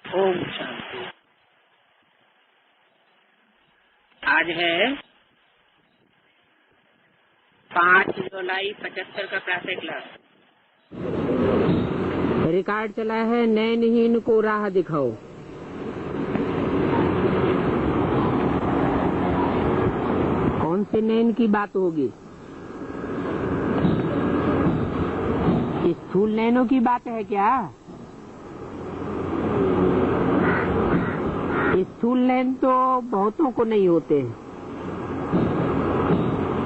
ओम शांति। आज है 5 जुलाई 75 का प्रातः क्लास। रिकॉर्ड चला है, नैनहीन को राह दिखाओ। कौन से नैन की बात होगी? स्थूल नैनों की बात है क्या? स्थूल नैन तो बहुतों को नहीं होते हैं,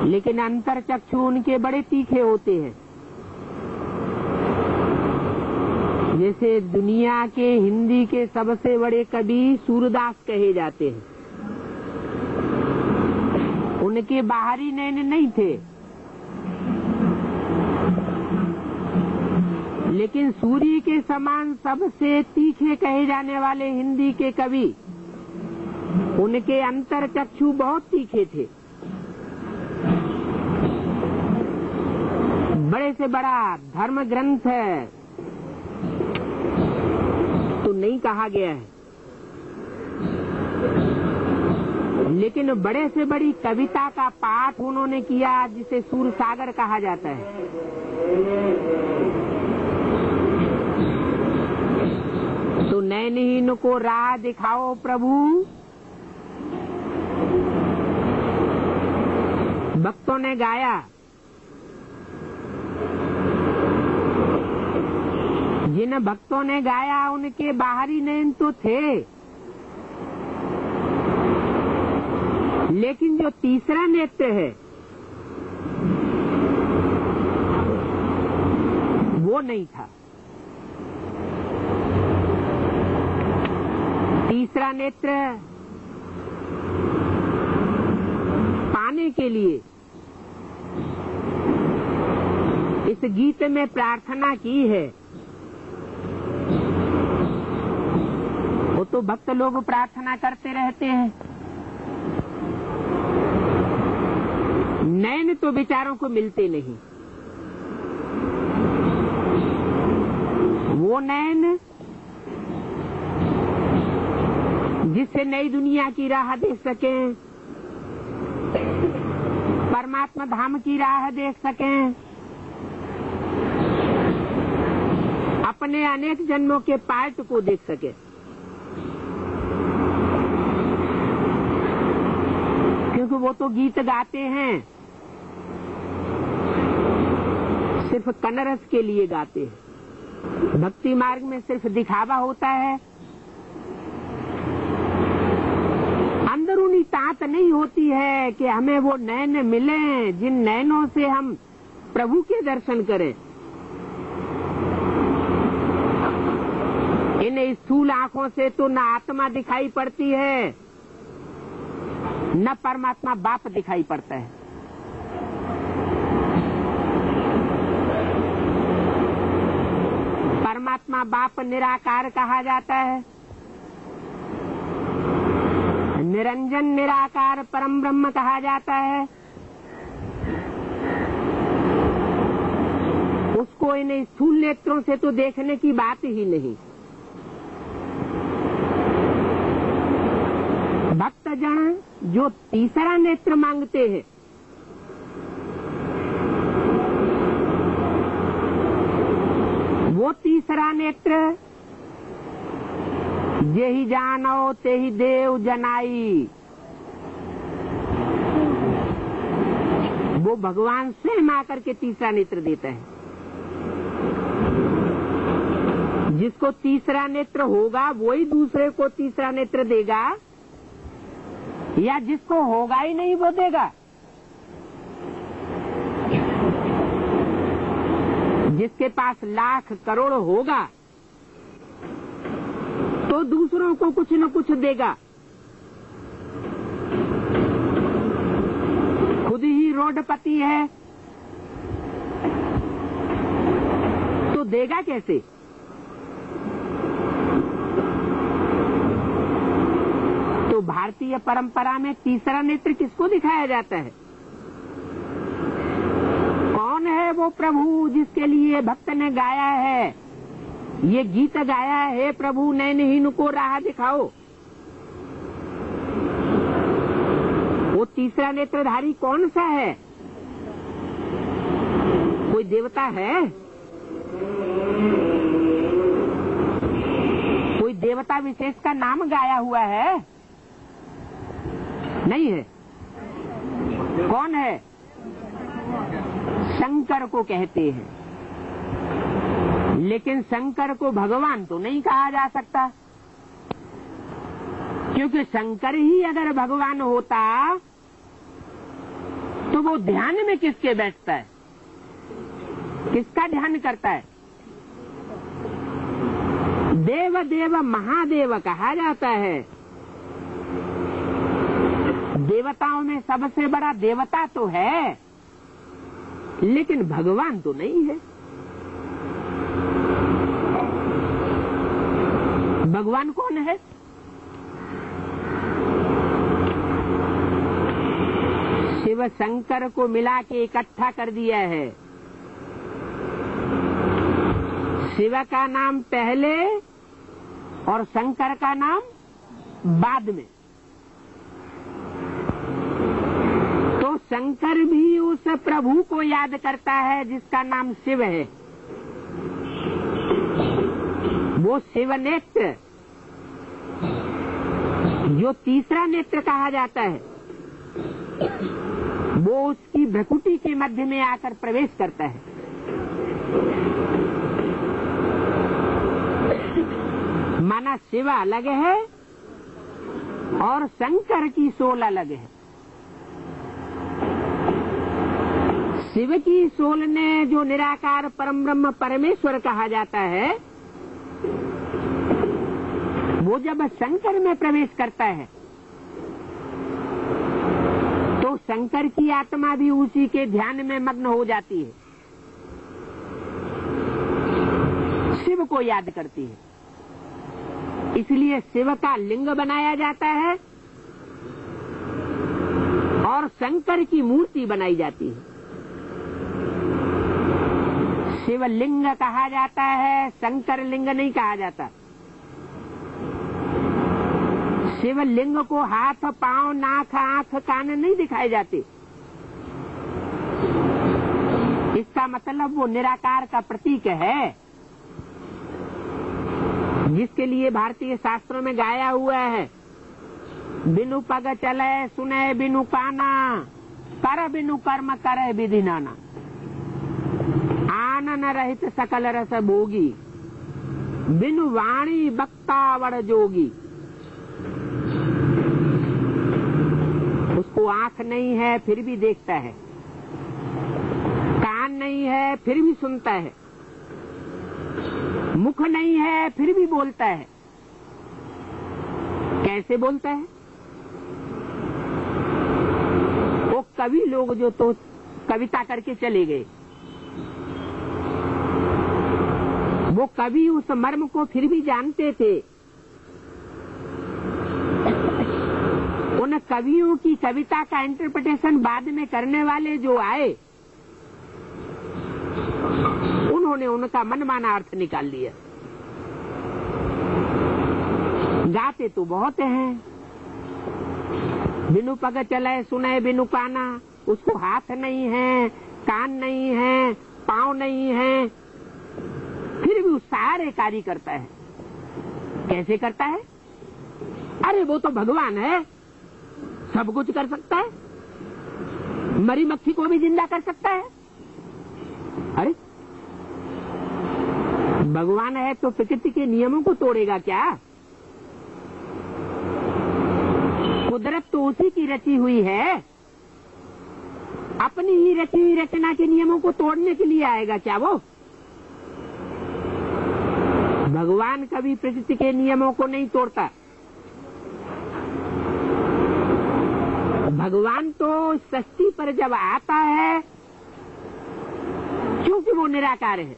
लेकिन अंतर चक्षु उनके बड़े तीखे होते हैं। जैसे दुनिया के हिंदी के सबसे बड़े कवि सूरदास कहे जाते हैं। उनके बाहरी नैन नहीं थे, लेकिन सूर्य के समान सबसे तीखे कहे जाने वाले हिंदी के कवि, उनके अंतर चक्षु बहुत तीखे थे। बड़े से बड़ा धर्म ग्रंथ है तो नहीं कहा गया है, लेकिन बड़े से बड़ी कविता का पाठ उन्होंने किया, जिसे सूर सागर कहा जाता है। तो नैनहीन को राह दिखाओ प्रभु, भक्तों ने गाया। जिन भक्तों ने गाया उनके बाहरी नैन तो थे, लेकिन जो तीसरा नेत्र है वो नहीं था। तीसरा नेत्र पाने के लिए इस गीत में प्रार्थना की है। वो तो भक्त लोग प्रार्थना करते रहते हैं, नैन तो बेचारों को मिलते नहीं। वो नैन जिससे नई दुनिया की राह देख सकें, परमात्मा धाम की राह देख सकें, अपने अनेक जन्मों के पार्ट को देख सके। क्योंकि वो तो गीत गाते हैं, सिर्फ कनरस के लिए गाते हैं। भक्ति मार्ग में सिर्फ दिखावा होता है, अंदरूनी तात नहीं होती है कि हमें वो नैन मिले जिन नैनों से हम प्रभु के दर्शन करें। इन स्थूल आंखों से तो न आत्मा दिखाई पड़ती है, न परमात्मा बाप दिखाई पड़ता है। परमात्मा बाप निराकार कहा जाता है, निरंजन निराकार परम ब्रह्म कहा जाता है। उसको इन स्थूल नेत्रों से तो देखने की बात ही नहीं। भक्तजन जो तीसरा नेत्र मांगते हैं, वो तीसरा नेत्र जेहि जानो तेहि देव जनाई, वो भगवान स्वयं आकर के तीसरा नेत्र देता है। जिसको तीसरा नेत्र होगा वही दूसरे को तीसरा नेत्र देगा, या जिसको होगा ही नहीं वो देगा। जिसके पास लाख करोड़ होगा तो दूसरों को कुछ न कुछ देगा। खुद ही रोडपति है तो देगा कैसे? तो भारतीय परंपरा में तीसरा नेत्र किसको दिखाया जाता है? कौन है वो प्रभु जिसके लिए भक्त ने गाया है ये गीत गाया है, प्रभु नैनहीन को राह दिखाओ। वो तीसरा नेत्रधारी कौन सा है? कोई देवता है? कोई देवता विशेष का नाम गाया हुआ है? नहीं है। कौन है? शंकर को कहते हैं। लेकिन शंकर को भगवान तो नहीं कहा जा सकता, क्योंकि शंकर ही अगर भगवान होता तो वो ध्यान में किसके बैठता है, किसका ध्यान करता है? देव देव महादेव कहा जाता है। देवताओं में सबसे बड़ा देवता तो है, लेकिन भगवान तो नहीं है। भगवान कौन है? शिव शंकर को मिला के इकट्ठा कर दिया है। शिव का नाम पहले और शंकर का नाम बाद में। तो शंकर भी उस प्रभु को याद करता है जिसका नाम शिव है। वो शिव नेत्र, जो तीसरा नेत्र कहा जाता है, वो उसकी भ्रुकुटी के मध्य में आकर प्रवेश करता है। माना शिव अलग है और शंकर की सोल अलग है। शिव की सोल ने जो निराकार परम ब्रह्म परमेश्वर कहा जाता है, वो जब शंकर में प्रवेश करता है तो शंकर की आत्मा भी उसी के ध्यान में मग्न हो जाती है, शिव को याद करती है। इसलिए शिव का लिंग बनाया जाता है और शंकर की मूर्ति बनाई जाती है। शिवलिंग कहा जाता है, शंकर लिंग नहीं कहा जाता। शिवलिंग को हाथ, पांव, नाक, आंख, कान नहीं दिखाए जाते। इसका मतलब वो निराकार का प्रतीक है, जिसके लिए भारतीय शास्त्रों में गाया हुआ है, बिनु पग चले सुने बिनु काना, कर बिनु कर्म करे विधि नाना, आनन रहित सकल रस भोगी, बिनु वाणी बक्ता वड़ जोगी। उसको आंख नहीं है फिर भी देखता है, कान नहीं है फिर भी सुनता है, मुख नहीं है फिर भी बोलता है। कैसे बोलता है? वो कवि लोग जो तो कविता करके चले गए, वो कवि उस मर्म को फिर भी जानते थे। उन कवियों की कविता का इंटरप्रिटेशन बाद में करने वाले जो आए, उन्होंने उनका मनमाना अर्थ निकाल लिया। गाते तो बहुत हैं, बिनु पग चले सुने बिनु काना, उसको हाथ नहीं है, कान नहीं है, पांव नहीं है, फिर भी सारे कार्य करता है। कैसे करता है? अरे वो तो भगवान है, सब कुछ कर सकता है, मरी मक्खी को भी जिंदा कर सकता है। अरे भगवान है तो प्रकृति के नियमों को तोड़ेगा क्या? कुदरत तो उसी की रची हुई है, अपनी ही रची हुई रचना के नियमों को तोड़ने के लिए आएगा क्या वो? भगवान कभी प्रकृति के नियमों को नहीं तोड़ता। भगवान तो सृष्टि पर जब आता है, क्योंकि वो निराकार है,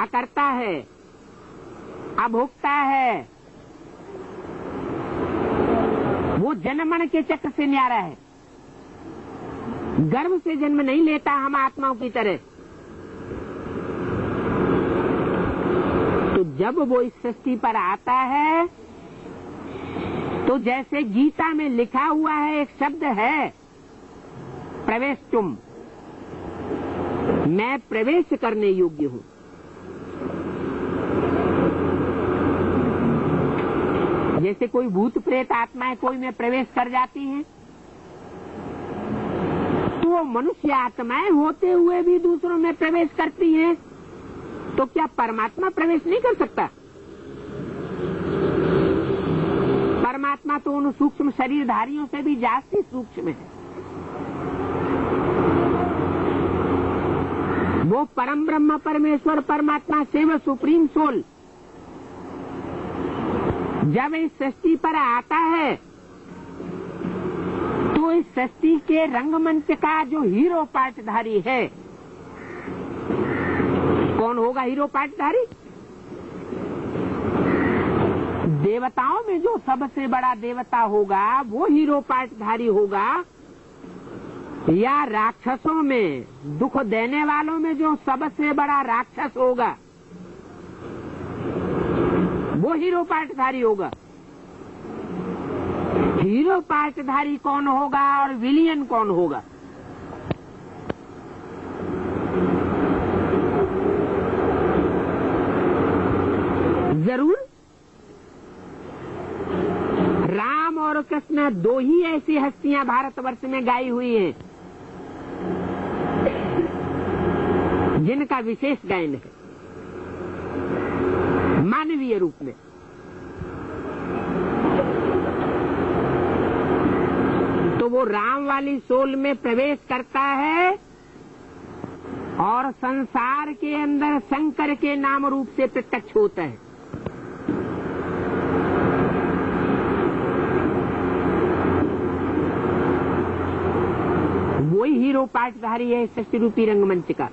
अकर्ता है, अभोक्ता है, वो जन्मन के चक्र से न्यारा है, गर्भ से जन्म नहीं लेता हम आत्माओं की तरह। जब वो इस सृष्टि पर आता है तो जैसे गीता में लिखा हुआ है, एक शब्द है प्रवेश तुम, मैं प्रवेश करने योग्य हूं। जैसे कोई भूत प्रेत आत्माएं कोई में प्रवेश कर जाती हैं, तो वो मनुष्य आत्माएं होते हुए भी दूसरों में प्रवेश करती हैं, तो क्या परमात्मा प्रवेश नहीं कर सकता? परमात्मा तो उन सूक्ष्म शरीरधारियों से भी जास्ती सूक्ष्म है। वो परम ब्रह्म परमेश्वर परमात्मा शिव सुप्रीम सोल जब इस सृष्टि पर आता है तो इस सृष्टि के रंगमंच का जो हीरो पार्टधारी है, कौन होगा हीरो पार्टधारी? देवताओं में जो सबसे बड़ा देवता होगा वो हीरो पार्टधारी होगा, या राक्षसों में दुख देने वालों में जो सबसे बड़ा राक्षस होगा वो हीरो पार्टधारी होगा? हीरो पार्टधारी कौन होगा और विलियन कौन होगा? जरूर राम और कृष्ण दो ही ऐसी हस्तियां भारतवर्ष में गाई हुई हैं जिनका विशेष गायन है मानवीय रूप में। तो वो राम वाली सोल में प्रवेश करता है और संसार के अंदर शंकर के नाम रूप से प्रत्यक्ष होता है। वही हीरो पार्टधारी है सृष्टि रूपी रंगमंच का।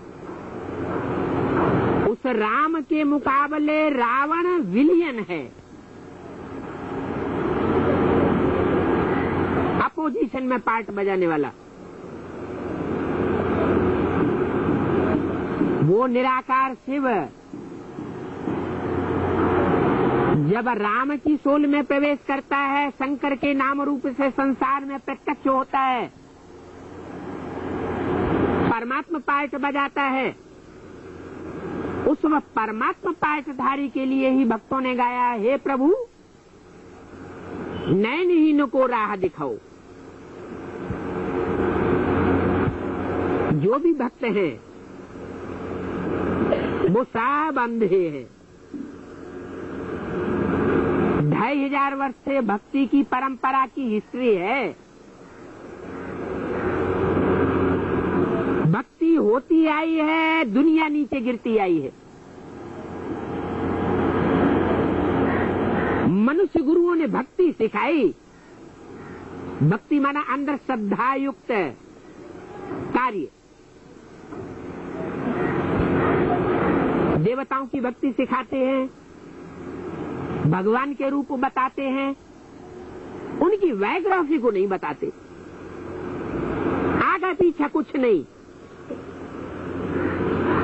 उस राम के मुकाबले रावण विलियन है, अपोजिशन में पार्ट बजाने वाला। वो निराकार शिव जब राम की सोल में प्रवेश करता है, शंकर के नाम रूप से संसार में प्रत्यक्ष होता है, परमात्मा पार्ट बजाता है। उस वक्त परमात्मा पार्टधारी के लिए ही भक्तों ने गाया, हे प्रभु नैनहीन को राह दिखाओ। जो भी भक्त हैं वो सब अंधे हैं। 2500 वर्ष से भक्ति की परंपरा की हिस्ट्री है। भक्ति होती आई है, दुनिया नीचे गिरती आई है। मनुष्य गुरुओं ने भक्ति सिखाई। भक्ति माना अंदर श्रद्धा युक्त कार्य। देवताओं की भक्ति सिखाते हैं, भगवान के रूप बताते हैं, उनकी बायोग्राफी को नहीं बताते, आगे पीछे कुछ नहीं।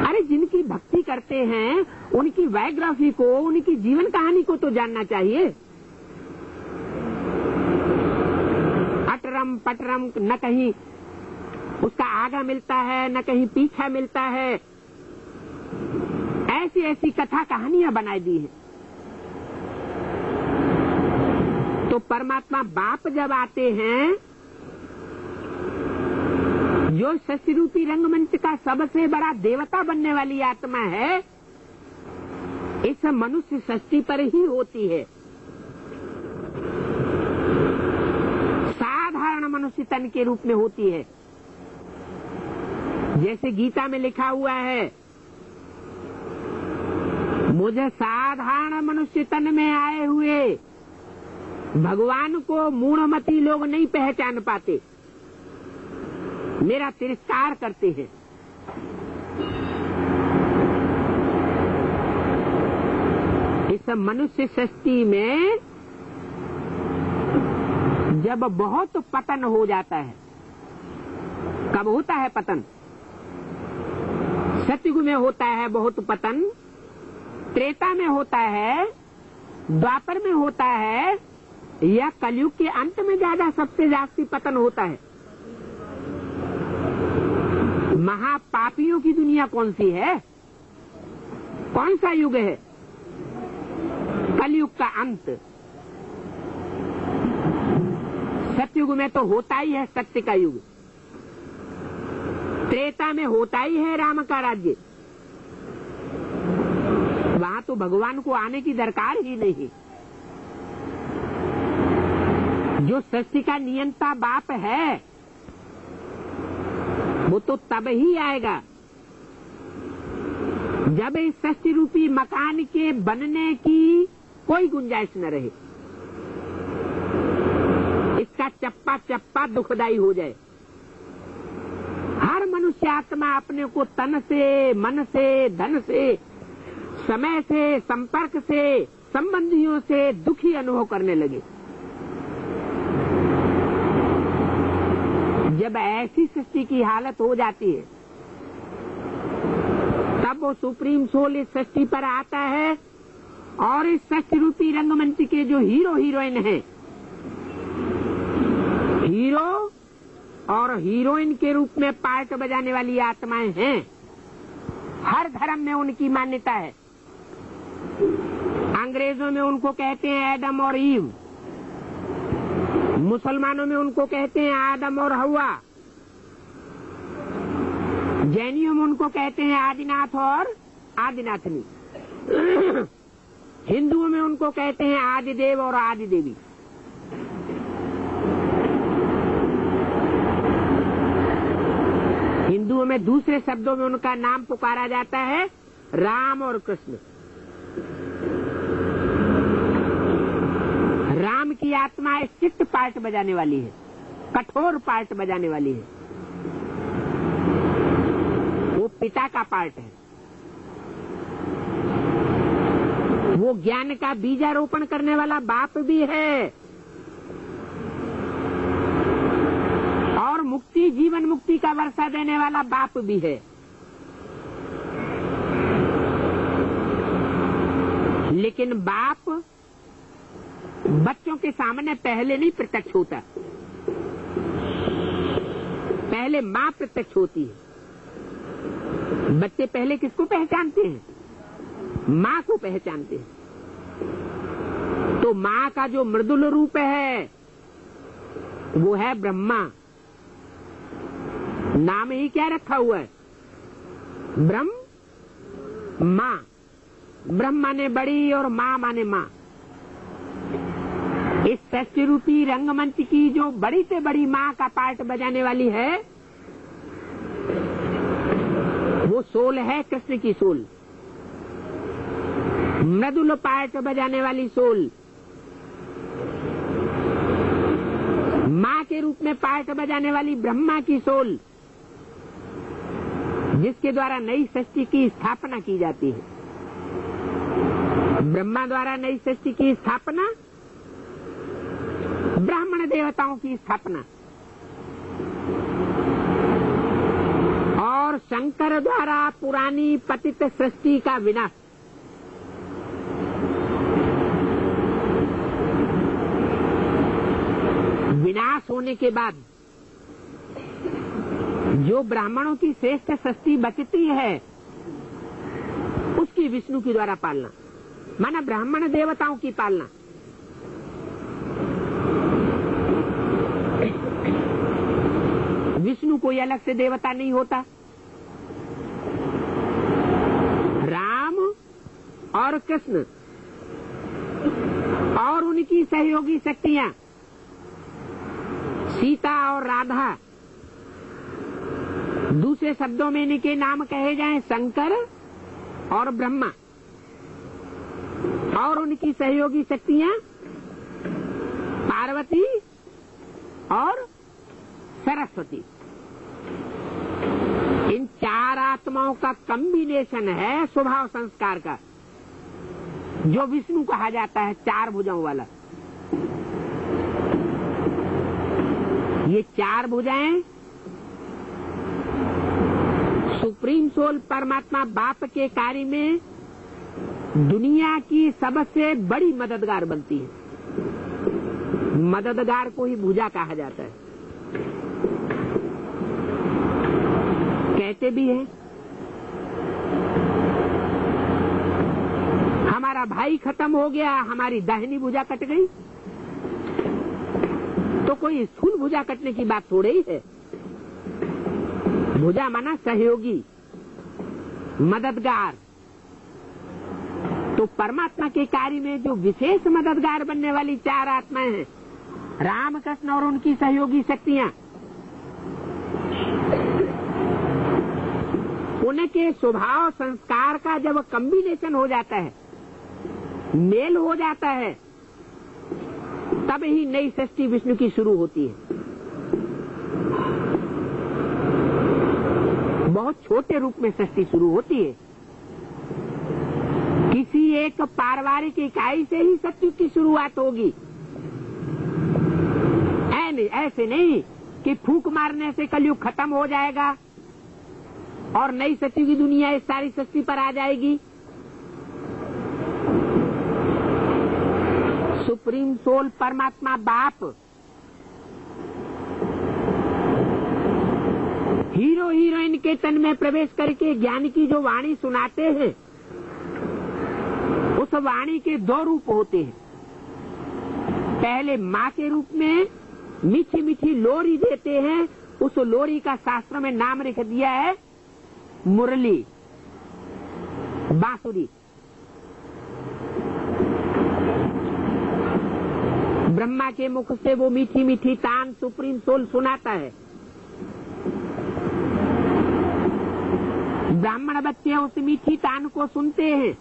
अरे जिनकी भक्ति करते हैं उनकी बायोग्राफी को, उनकी जीवन कहानी को तो जानना चाहिए। अटरम पटरम न कहीं उसका आगा मिलता है न कहीं पीछा मिलता है, ऐसी ऐसी कथा कहानियां बनाई दी हैं। तो परमात्मा बाप जब आते हैं, जो सृष्टि रूपी रंगमंच का सबसे बड़ा देवता बनने वाली आत्मा है, इस मनुष्य सृष्टि पर ही होती है। साधारण मनुष्य तन के रूप में होती है। जैसे गीता में लिखा हुआ है, मुझे साधारण मनुष्य तन में आए हुए भगवान को मूढ़मती लोग नहीं पहचान पाते, मेरा तिरस्कार करते हैं। इस मनुष्य सृष्टि में जब बहुत पतन हो जाता है, कब होता है पतन? सतयुग में होता है बहुत पतन, त्रेता में होता है, द्वापर में होता है, या कलयुग के अंत में ज्यादा सबसे जास्ती पतन होता है? महापापियों की दुनिया कौन सी है? कौन सा युग है? कलयुग का अंत। सतयुग में तो होता ही है सत्य का युग, त्रेता में होता ही है राम का राज्य। वहां तो भगवान को आने की दरकार ही नहीं। जो सृष्टि का नियंता बाप है वो तो तब ही आएगा जब इस सृष्टि रूपी मकान के बनने की कोई गुंजाइश न रहे, इसका चप्पा चप्पा दुखदाई हो जाए। हर मनुष्य आत्मा अपने को तन से, मन से, धन से, समय से, संपर्क से, संबंधियों से दुखी अनुभव करने लगे। जब ऐसी सृष्टि की हालत हो जाती है तब वो सुप्रीम सोल इस सृष्टि पर आता है और इस सृष्टि रूपी रंगमंच के जो हीरो हीरोइन हैं, हीरो और हीरोइन के रूप में पार्ट बजाने वाली आत्माएं हैं। हर धर्म में उनकी मान्यता है। अंग्रेजों में उनको कहते हैं एडम और ईव, मुसलमानों में उनको कहते हैं आदम और हवा, जैनियों में उनको कहते हैं आदिनाथ और आदिनाथनी, हिंदुओं में उनको कहते हैं आदिदेव और आदिदेवी। हिंदुओं में दूसरे शब्दों में उनका नाम पुकारा जाता है राम और कृष्ण। राम की आत्मा स्ट्रिक्ट पार्ट बजाने वाली है, कठोर पार्ट बजाने वाली है, वो पिता का पार्ट है। वो ज्ञान का बीजारोपण करने वाला बाप भी है और मुक्ति, जीवन मुक्ति का वर्षा देने वाला बाप भी है। लेकिन बाप बच्चों के सामने पहले नहीं प्रत्यक्ष होता, पहले माँ प्रत्यक्ष होती है। बच्चे पहले किसको पहचानते हैं? माँ को पहचानते हैं। तो माँ का जो मृदुल रूप है वो है ब्रह्मा। नाम ही क्या रखा हुआ है? ब्रह्म माँ। ब्रह्म माने बड़ी और माँ माने माँ। इस सृष्टि रूपी रंगमंच की जो बड़ी से बड़ी माँ का पार्ट बजाने वाली है वो सोल है, कृष्ण की सोल। मृदुल पार्ट बजाने वाली सोल, माँ के रूप में पार्ट बजाने वाली ब्रह्मा की सोल, जिसके द्वारा नई सृष्टि की स्थापना की जाती है। ब्रह्मा द्वारा नई सृष्टि की स्थापना, ब्राह्मण देवताओं की स्थापना, और शंकर द्वारा पुरानी पतित सृष्टि का विनाश। विनाश होने के बाद जो ब्राह्मणों की श्रेष्ठ सृष्टि बचती है उसकी विष्णु के द्वारा पालना, माना ब्राह्मण देवताओं की पालना। विष्णु कोई अलग से देवता नहीं होता। राम और कृष्ण और उनकी सहयोगी शक्तियां सीता और राधा, दूसरे शब्दों में इनके नाम कहे जाएं शंकर और ब्रह्मा, और उनकी सहयोगी शक्तियां पार्वती और सरस्वती। इन चार आत्माओं का कॉम्बिनेशन है स्वभाव संस्कार का, जो विष्णु कहा जाता है, चार भुजाओं वाला। ये चार भुजाएं सुप्रीम सोल परमात्मा बाप के कार्य में दुनिया की सबसे बड़ी मददगार बनती है। मददगार को ही भुजा कहा जाता है। कहते भी हैं हमारा भाई खत्म हो गया, हमारी दाहिनी भुजा कट गई। तो कोई स्थूल भुजा कटने की बात थोड़ी ही है। भुजा माना सहयोगी, मददगार। तो परमात्मा के कार्य में जो विशेष मददगार बनने वाली 4 आत्माएं हैं, राम, कृष्ण और उनकी सहयोगी शक्तियां, उनके स्वभाव संस्कार का जब कॉम्बिनेशन हो जाता है, मेल हो जाता है, तब ही नई सृष्टि विष्णु की शुरू होती है। बहुत छोटे रूप में सृष्टि शुरू होती है। किसी एक पारिवारिक इकाई से ही सत्युग की शुरुआत होगी। ऐसे नहीं कि फूंक मारने से कलयुग खत्म हो जाएगा और नई सत्युग की दुनिया इस सारी सृष्टि पर आ जाएगी। सुप्रीम सोल परमात्मा बाप हीरो हीरोइन के तन में प्रवेश करके ज्ञान की जो वाणी सुनाते हैं, उस वाणी के 2 रूप होते हैं। पहले माँ के रूप में मीठी मीठी लोरी देते हैं। उस लोरी का शास्त्र में नाम लिख दिया है मुरली, बांसुरी। ब्रह्मा के मुख से वो मीठी मीठी तान सुप्रीम सोल सुनाता है। ब्राह्मण बच्चे उस मीठी तान को सुनते हैं।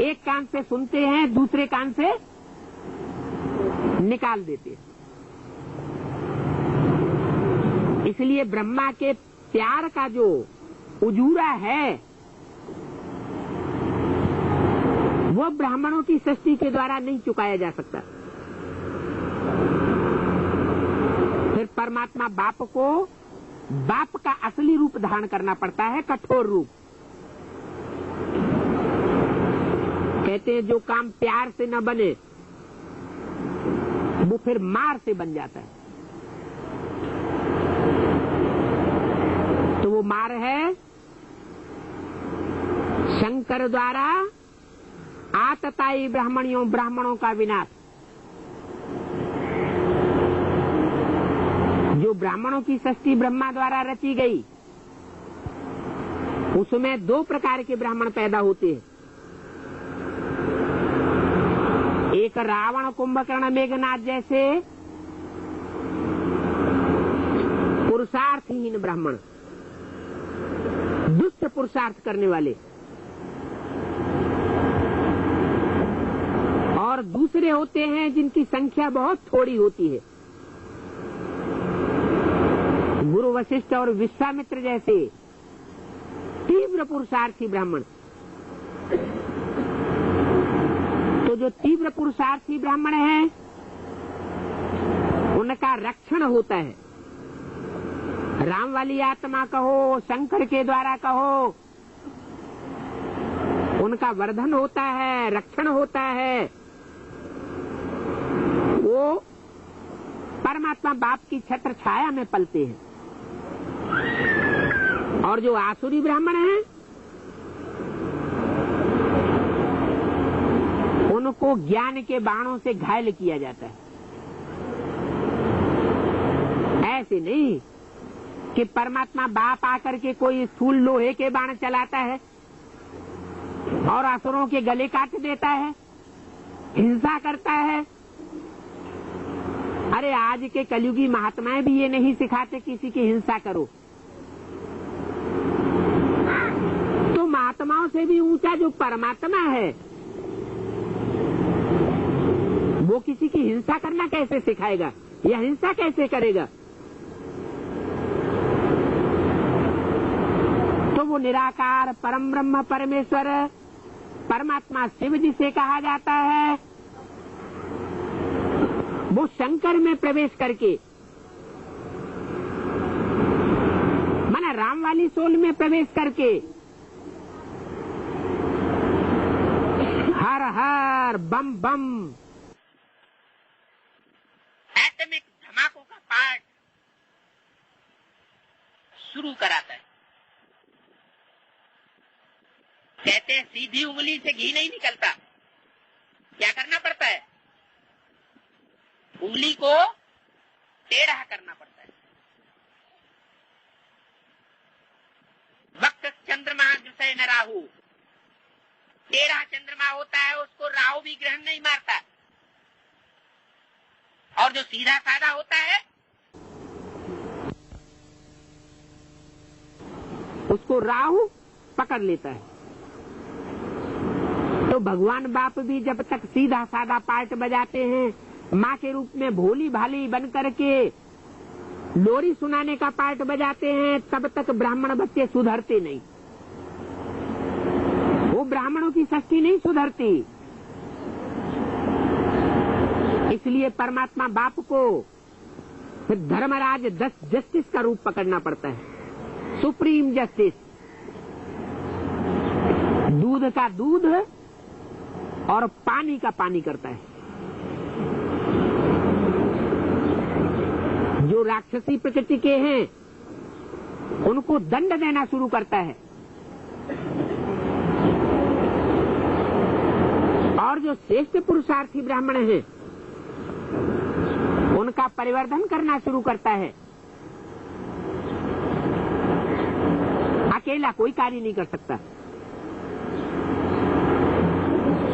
एक कान से सुनते हैं, दूसरे कान से निकाल देते हैं। इसलिए ब्रह्मा के प्यार का जो उजूरा है, वो ब्राह्मणों की सृष्टि के द्वारा नहीं चुकाया जा सकता। फिर परमात्मा बाप को बाप का असली रूप धारण करना पड़ता है, कठोर रूप। कहते हैं जो काम प्यार से न बने वो फिर मार से बन जाता है। तो वो मार है शंकर द्वारा आतताई ब्राह्मणों का विनाश। जो ब्राह्मणों की सृष्टि ब्रह्मा द्वारा रची गई, उसमें 2 प्रकार के ब्राह्मण पैदा होते हैं। एक रावण, कुंभकर्ण, मेघनाथ जैसे पुरुषार्थहीन ब्राह्मण, दुष्ट पुरुषार्थ करने वाले। और दूसरे होते हैं जिनकी संख्या बहुत थोड़ी होती है। गुरु वशिष्ठ और विश्वामित्र जैसे तीव्र पुरुषार्थी ब्राह्मण। तो जो तीव्र पुरुषार्थी ब्राह्मण हैं, उनका रक्षण होता है। राम वाली आत्मा कहो, शंकर के द्वारा कहो, उनका वर्धन होता है, रक्षण होता है। वो परमात्मा बाप की छत्र छाया में पलते हैं। और जो आसुरी ब्राह्मण हैं, उनको ज्ञान के बाणों से घायल किया जाता है। ऐसे नहीं कि परमात्मा बाप आकर के कोई स्थूल लोहे के बाण चलाता है और असुरों के गले काट देता है, हिंसा करता है। अरे आज के कलयुगी महात्माएं भी ये नहीं सिखाते किसी की हिंसा करो। तो महात्माओं से भी ऊंचा जो परमात्मा है, वो किसी की हिंसा करना कैसे सिखाएगा या हिंसा कैसे करेगा? तो वो निराकार परम ब्रह्म परमेश्वर परमात्मा शिव जिसे कहा जाता है, वो शंकर में प्रवेश करके दूसरी सोल में प्रवेश करके हर हर बम बम एटॉमिक धमाकों का पाठ शुरू कराता है। कहते हैं सीधी उंगली से घी नहीं निकलता, क्या करना पड़ता है? उंगली को टेढ़ा करना पड़ता है। वक्त चंद्रमा दृश्य न राहु, टेढ़ा चंद्रमा होता है उसको राहु भी ग्रहण नहीं मारता, और जो सीधा साधा होता है उसको राहु पकड़ लेता है। तो भगवान बाप भी जब तक सीधा साधा पार्ट बजाते हैं, माँ के रूप में भोली भाली बन करके लोरी सुनाने का पार्ट बजाते हैं, तब तक ब्राह्मण बच्चे सुधरते नहीं। वो ब्राह्मणों की शक्ति नहीं सुधरती। इसलिए परमात्मा बाप को फिर धर्मराज जस्टिस का रूप पकड़ना पड़ता है, सुप्रीम जस्टिस। दूध का दूध और पानी का पानी करता है। जो राक्षसी प्रकृति के हैं उनको दंड देना शुरू करता है, और जो श्रेष्ठ पुरुषार्थी ब्राह्मण हैं उनका परिवर्धन करना शुरू करता है। अकेला कोई कार्य नहीं कर सकता।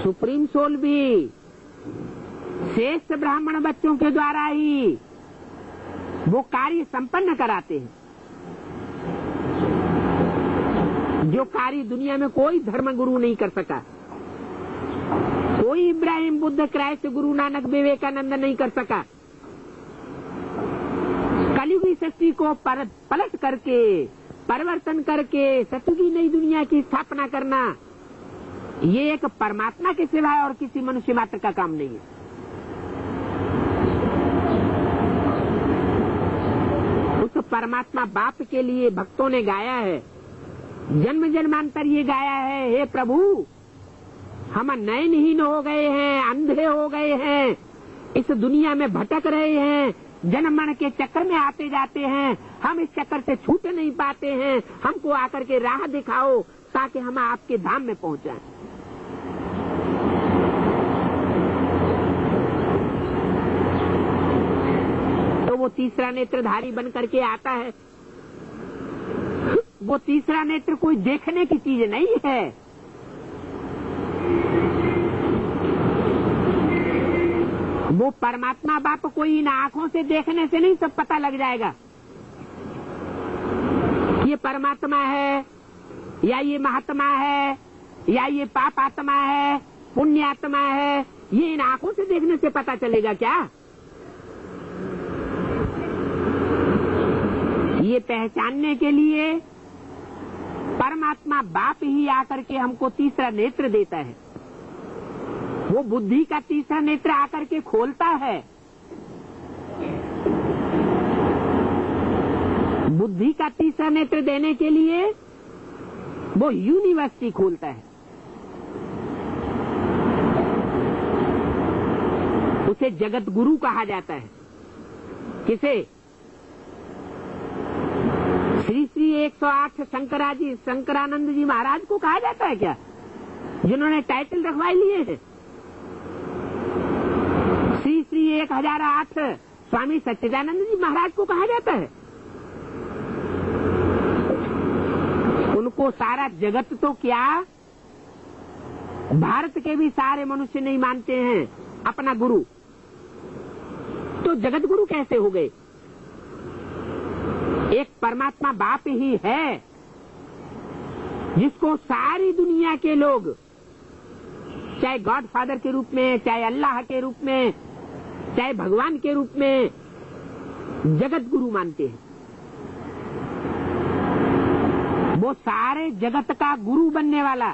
सुप्रीम सोल भी श्रेष्ठ ब्राह्मण बच्चों के द्वारा ही वो कार्य संपन्न कराते हैं, जो कार्य दुनिया में कोई धर्म गुरु नहीं कर सका, कोई इब्राहिम बुद्ध क्राइस्ट गुरु नानक विवेकानंद नहीं कर सका। कलयुगी सृष्टि को पलट करके परिवर्तन करके सतयुगी नई दुनिया की स्थापना करना, ये एक परमात्मा के सिवाय और किसी मनुष्य मात्र का काम नहीं है। उस परमात्मा बाप के लिए भक्तों ने गाया है, जन्म जन्मांतर ये गाया है, हे प्रभु हम नयनहीन हो गए हैं, अंधे हो गए हैं, इस दुनिया में भटक रहे हैं, जन्म मरण के चक्कर में आते जाते हैं, हम इस चक्कर से छूट नहीं पाते हैं, हमको आकर के राह दिखाओ ताकि हम आपके धाम में पहुंच जाएं। तो वो तीसरा नेत्रधारी बन करके आता है। वो तीसरा नेत्र कोई देखने की चीज नहीं है, वो परमात्मा बाप कोई इन आंखों से देखने से नहीं सब पता लग जाएगा ये परमात्मा है या ये महात्मा है या ये पाप आत्मा है, पुण्य आत्मा है, ये इन आंखों से देखने से पता चलेगा क्या? ये पहचानने के लिए परमात्मा बाप ही आकर के हमको तीसरा नेत्र देता है। वो बुद्धि का तीसरा नेत्र आकर के खोलता है। बुद्धि का तीसरा नेत्र देने के लिए वो यूनिवर्सिटी खोलता है। उसे जगत गुरु कहा जाता है। किसे? श्री श्री 108 शंकरानंद जी महाराज को कहा जाता है क्या, जिन्होंने टाइटल रखवाई लिए हैं? श्री श्री 1008 स्वामी सच्चिदानंद जी महाराज को कहा जाता है? उनको सारा जगत तो क्या, भारत के भी सारे मनुष्य नहीं मानते हैं अपना गुरु, तो जगत गुरु कैसे हो गए? एक परमात्मा बाप ही है जिसको सारी दुनिया के लोग, चाहे गॉड फादर के रूप में, चाहे अल्लाह के रूप में, चाहे भगवान के रूप में, जगत गुरु मानते हैं। वो सारे जगत का गुरु बनने वाला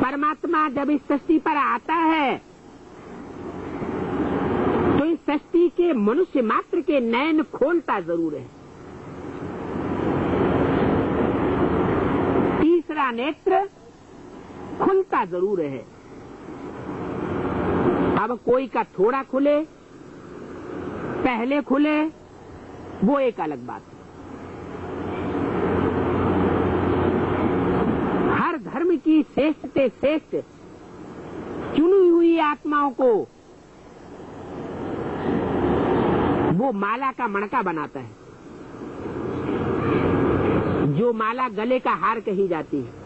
परमात्मा जब इस सृष्टि पर आता है तो इस सृष्टि के मनुष्य मात्र के नयन खोलता जरूर है। दूसरा नेत्र खुलता जरूर है। अब कोई का थोड़ा खुले, पहले खुले, वो एक अलग बात है। हर धर्म की श्रेष्ठ से श्रेष्ठ चुनी हुई आत्माओं को वो माला का मणका बनाता है, जो माला गले का हार कही जाती है।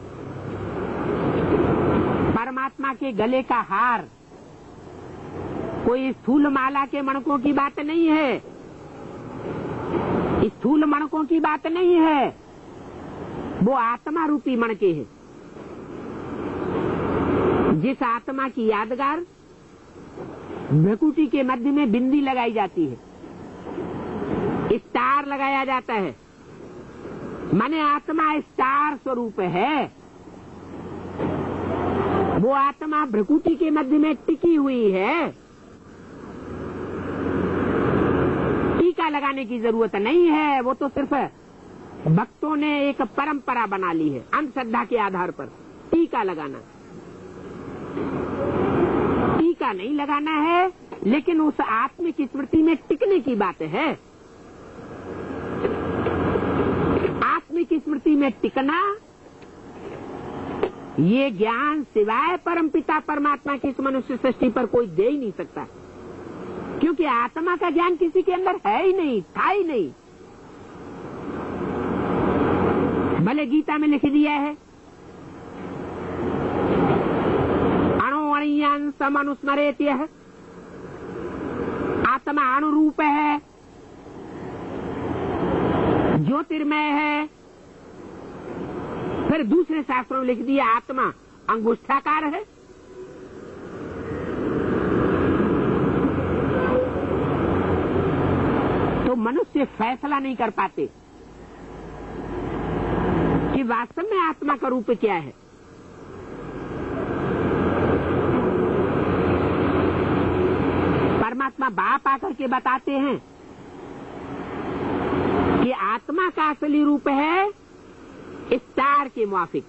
परमात्मा के गले का हार कोई स्थूल माला के मणकों की बात नहीं है, स्थूल मणकों की बात नहीं है, वो आत्मा रूपी मणके हैं। जिस आत्मा की यादगार भ्रकुटी के मध्य में बिंदी लगाई जाती है, स्टार लगाया जाता है, माने आत्मा स्टार स्वरूप है। वो आत्मा भ्रकुटी के मध्य में टिकी हुई है। टीका लगाने की जरूरत नहीं है, वो तो सिर्फ भक्तों ने एक परंपरा बना ली है अंधश्रद्धा के आधार पर। टीका लगाना, टीका नहीं लगाना है, लेकिन उस आत्मिक स्मृति में टिकने की बात है। आत्मिक स्मृति में टिकना, ये ज्ञान सिवाय परमपिता परमात्मा की इस मनुष्य सृष्टि पर कोई दे ही नहीं सकता, क्योंकि आत्मा का ज्ञान किसी के अंदर है ही नहीं, था ही नहीं। भले गीता में लिख दिया है अणुअणीयान समनुस्मरेत्य, आत्मा अणुरूप है, ज्योतिर्मय है। फिर दूसरे शास्त्रों में लिख दिया आत्मा अंगुष्ठाकार है। तो मनुष्य फैसला नहीं कर पाते कि वास्तव में आत्मा का रूप क्या है। परमात्मा बाप आकर के बताते हैं कि आत्मा का असली रूप है स्टार के मुआफिक।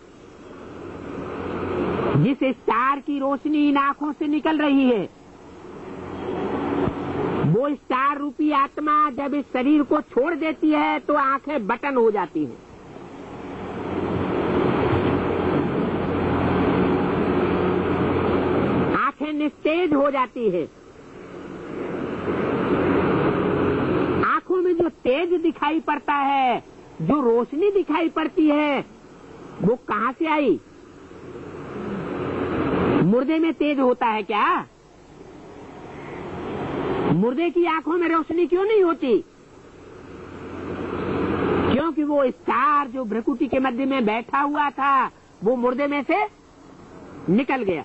जिस स्टार की रोशनी इन आंखों से निकल रही है, वो स्टार रूपी आत्मा जब इस शरीर को छोड़ देती है तो आंखें बटन हो जाती हैं। आंखें निस्तेज हो जाती है। आंखों में जो तेज दिखाई पड़ता है, जो रोशनी दिखाई पड़ती है, वो कहां से आई? मुर्दे में तेज होता है क्या? मुर्दे की आंखों में रोशनी क्यों नहीं होती? क्योंकि वो स्टार जो भ्रकुटी के मध्य में बैठा हुआ था, वो मुर्दे में से निकल गया।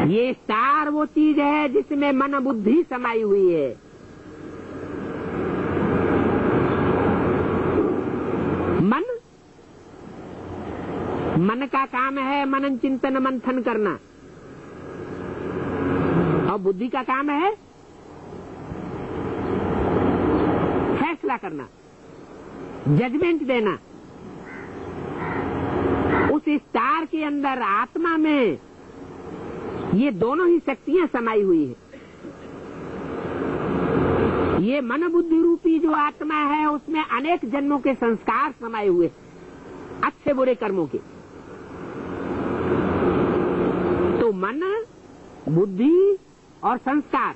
ये स्टार वो चीज है जिसमें मन बुद्धि समाई हुई है। मन का काम है मनन चिंतन मंथन करना, और बुद्धि का काम है फैसला करना, जजमेंट देना। उस स्टार के अंदर आत्मा में ये दोनों ही शक्तियां समाई हुई है। ये मन बुद्धि रूपी जो आत्मा है, उसमें अनेक जन्मों के संस्कार समाये हुए, अच्छे बुरे कर्मों के। तो मन, बुद्धि और संस्कार,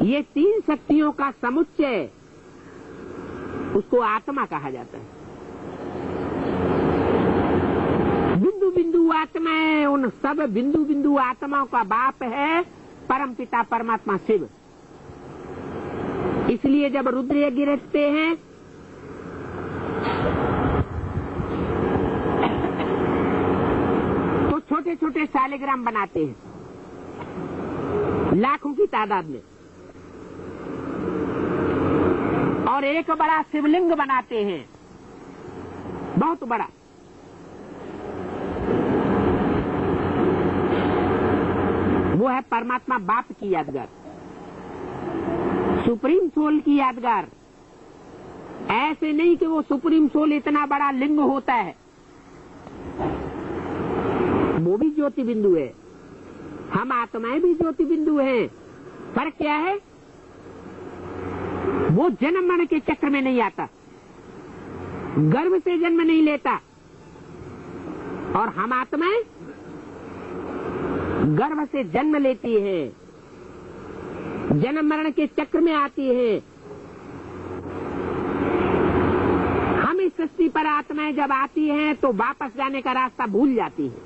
ये तीन शक्तियों का समुच्चय, उसको आत्मा कहा जाता है। बिंदु बिंदु आत्मा है, उन सब बिंदु बिंदु आत्माओं का बाप है परमपिता परमात्मा शिव। इसलिए जब रुद्र यज्ञ रचते हैं तो छोटे छोटे शालिग्राम बनाते हैं, लाखों की तादाद में, और एक बड़ा शिवलिंग बनाते हैं, बहुत बड़ा। वो है परमात्मा बाप की यादगार। सुप्रीम सोल की यादगार। ऐसे नहीं कि वो सुप्रीम सोल इतना बड़ा लिंग होता है, वो भी ज्योति बिंदु है, हम आत्माएं भी ज्योति बिंदु हैं। फर्क क्या है? वो जन्म मरण के चक्र में नहीं आता, गर्भ से जन्म नहीं लेता, और हम आत्माएं गर्भ से जन्म लेती है, जन्म मरण के चक्र में आती है। हम इस सृष्टि पर आत्माएं जब आती हैं तो वापस जाने का रास्ता भूल जाती है।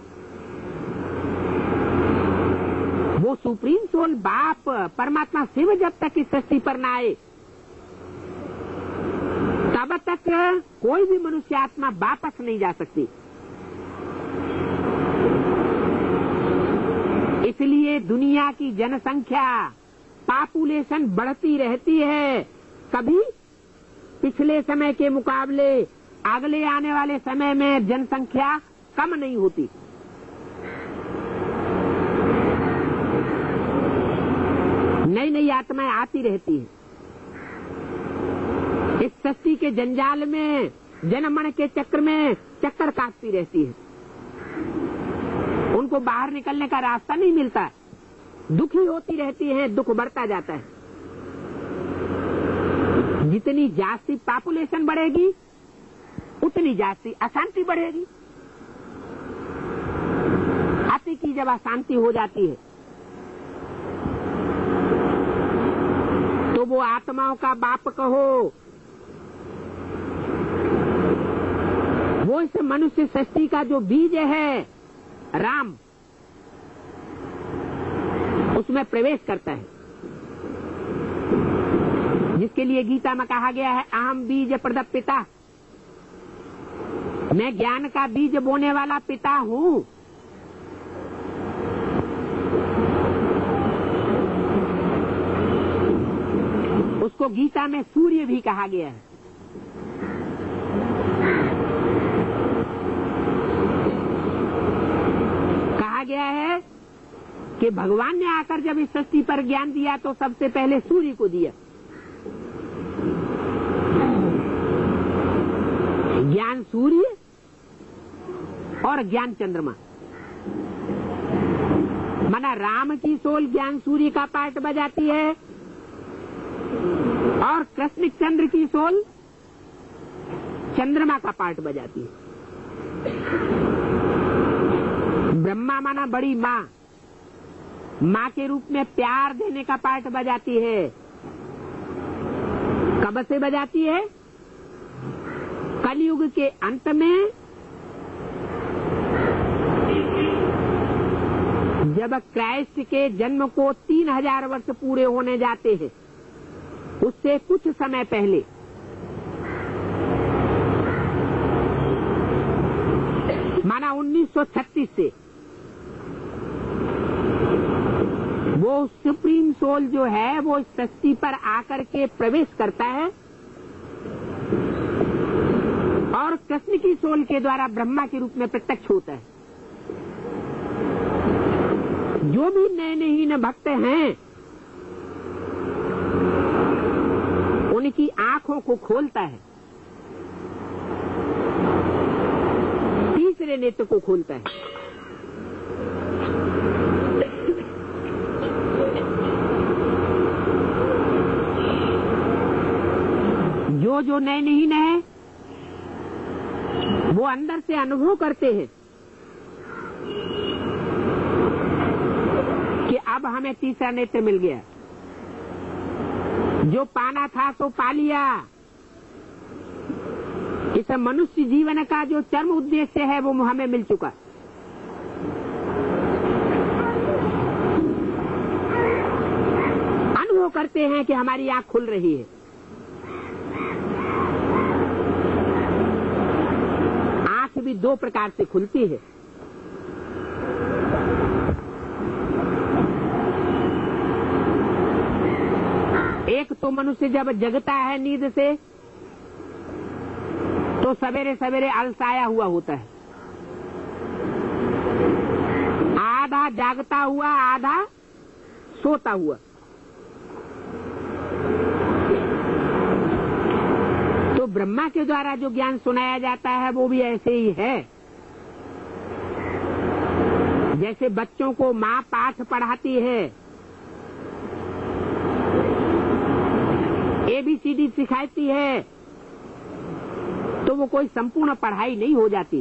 वो सुप्रीम सोल बाप परमात्मा शिव जब तक इस सृष्टि पर ना आए तब तक कोई भी मनुष्य आत्मा वापस नहीं जा सकती। इसलिए दुनिया की जनसंख्या पॉपुलेशन बढ़ती रहती है, कभी पिछले समय के मुकाबले अगले आने वाले समय में जनसंख्या कम नहीं होती। नई नई आत्माएं आती रहती है। इस सृष्टि के जंजाल में जन्म मरण के चक्र में चक्कर काटती रहती है, उनको बाहर निकलने का रास्ता नहीं मिलता, दुखी होती रहती है, दुख बढ़ता जाता है। जितनी जास्ती पॉपुलेशन बढ़ेगी उतनी जास्ती अशांति बढ़ेगी। हाथी की जब अशांति हो जाती है तो वो आत्माओं का बाप कहो, वो इस मनुष्य सृष्टि का जो बीज है राम, उसमें प्रवेश करता है, जिसके लिए गीता में कहा गया है अहम बीज प्रदप पिता, मैं ज्ञान का बीज बोने वाला पिता हूँ। उसको गीता में सूर्य भी कहा गया है। कहा गया है कि भगवान ने आकर जब इस सृष्टि पर ज्ञान दिया तो सबसे पहले सूर्य को दिया। ज्ञान सूर्य और ज्ञान चंद्रमा, माना राम की सोल ज्ञान सूर्य का पार्ट बजाती है और कृष्ण चंद्र की सोल चंद्रमा का पार्ट बजाती है। ब्रह्मा माना बड़ी माँ, माँ के रूप में प्यार देने का पार्ट बजाती है। कब से बजाती है? कलयुग के अंत में, जब क्राइस्ट के जन्म को 3000 वर्ष पूरे होने जाते हैं, उससे कुछ समय पहले माना 1936 से वो सुप्रीम सोल जो है वो इस सृष्टि पर आकर के प्रवेश करता है और कृष्ण की सोल के द्वारा ब्रह्मा के रूप में प्रत्यक्ष होता है। जो भी नए नए भक्त हैं उनकी आंखों को खोलता है, तीसरे नेत्र को खोलता है। जो नए नहीं है वो अंदर से अनुभव करते हैं कि अब हमें तीसरा नेत्र मिल गया, जो पाना था तो पा लिया। इस मनुष्य जीवन का जो चरम उद्देश्य है वो हमें मिल चुका। अनुभव करते हैं कि हमारी आंख खुल रही है। आंख भी दो प्रकार से खुलती है। एक तो मनुष्य जब जगता है नींद से तो सवेरे सवेरे अलसाया हुआ होता है, आधा जागता हुआ आधा सोता हुआ। ब्रह्मा के द्वारा जो ज्ञान सुनाया जाता है वो भी ऐसे ही है। जैसे बच्चों को माँ पाठ पढ़ाती है, ABCD सिखाती है, तो वो कोई संपूर्ण पढ़ाई नहीं हो जाती,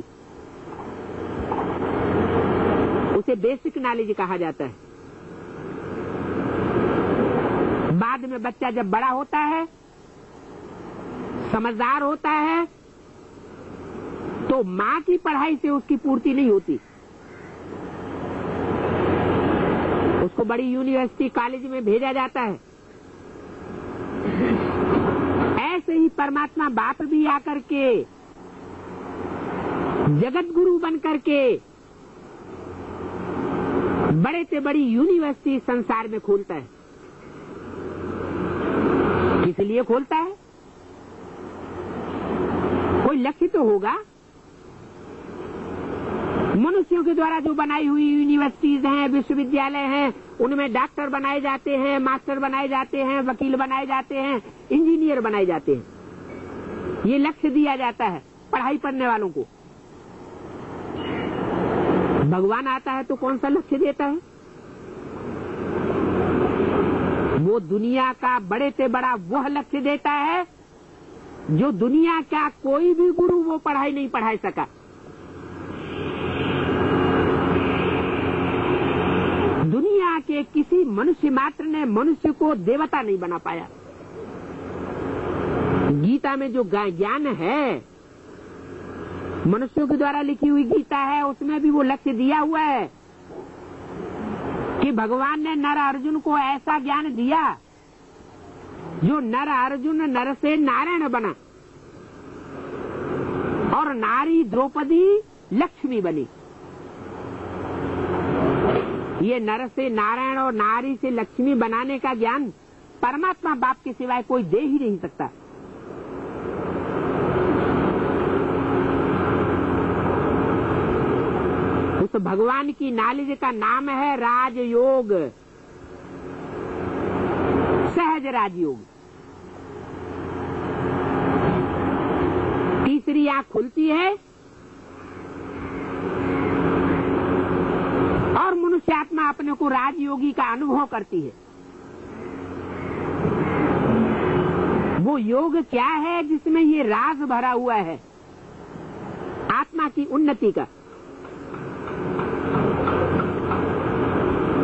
उसे बेसिक नॉलेज कहा जाता है। बाद में बच्चा जब बड़ा होता है, समझदार होता है, तो माँ की पढ़ाई से उसकी पूर्ति नहीं होती, उसको बड़ी यूनिवर्सिटी कॉलेज में भेजा जाता है। ऐसे ही परमात्मा बाप भी आकर के जगत गुरु बन करके बड़े से बड़ी यूनिवर्सिटी संसार में खोलता है। किस लिए खोलता है? कोई लक्ष्य तो होगा। मनुष्यों के द्वारा जो बनाई हुई यूनिवर्सिटीज हैं, विश्वविद्यालय हैं, उनमें डॉक्टर बनाए जाते हैं, मास्टर बनाए जाते हैं, वकील बनाए जाते हैं, इंजीनियर बनाए जाते हैं। ये लक्ष्य दिया जाता है पढ़ाई पढ़ने वालों को। भगवान आता है तो कौन सा लक्ष्य देता है? वो दुनिया का बड़े से बड़ा वह लक्ष्य देता है जो दुनिया का कोई भी गुरु वो पढ़ाई नहीं पढ़ा सका। दुनिया के किसी मनुष्य मात्र ने मनुष्य को देवता नहीं बना पाया। गीता में जो ज्ञान है, मनुष्यों के द्वारा लिखी हुई गीता है, उसमें भी वो लक्ष्य दिया हुआ है कि भगवान ने नर अर्जुन को ऐसा ज्ञान दिया जो नर अर्जुन नर से नारायण बना और नारी द्रौपदी लक्ष्मी बनी। ये नर से नारायण और नारी से लक्ष्मी बनाने का ज्ञान परमात्मा बाप के सिवाय कोई दे ही नहीं सकता। उस भगवान की नॉलेज का नाम है राजयोग, सहज राजयोग। तीसरी आंख खुलती है और मनुष्य आत्मा अपने को राजयोगी का अनुभव करती है। वो योग क्या है जिसमें ये राज भरा हुआ है आत्मा की उन्नति का।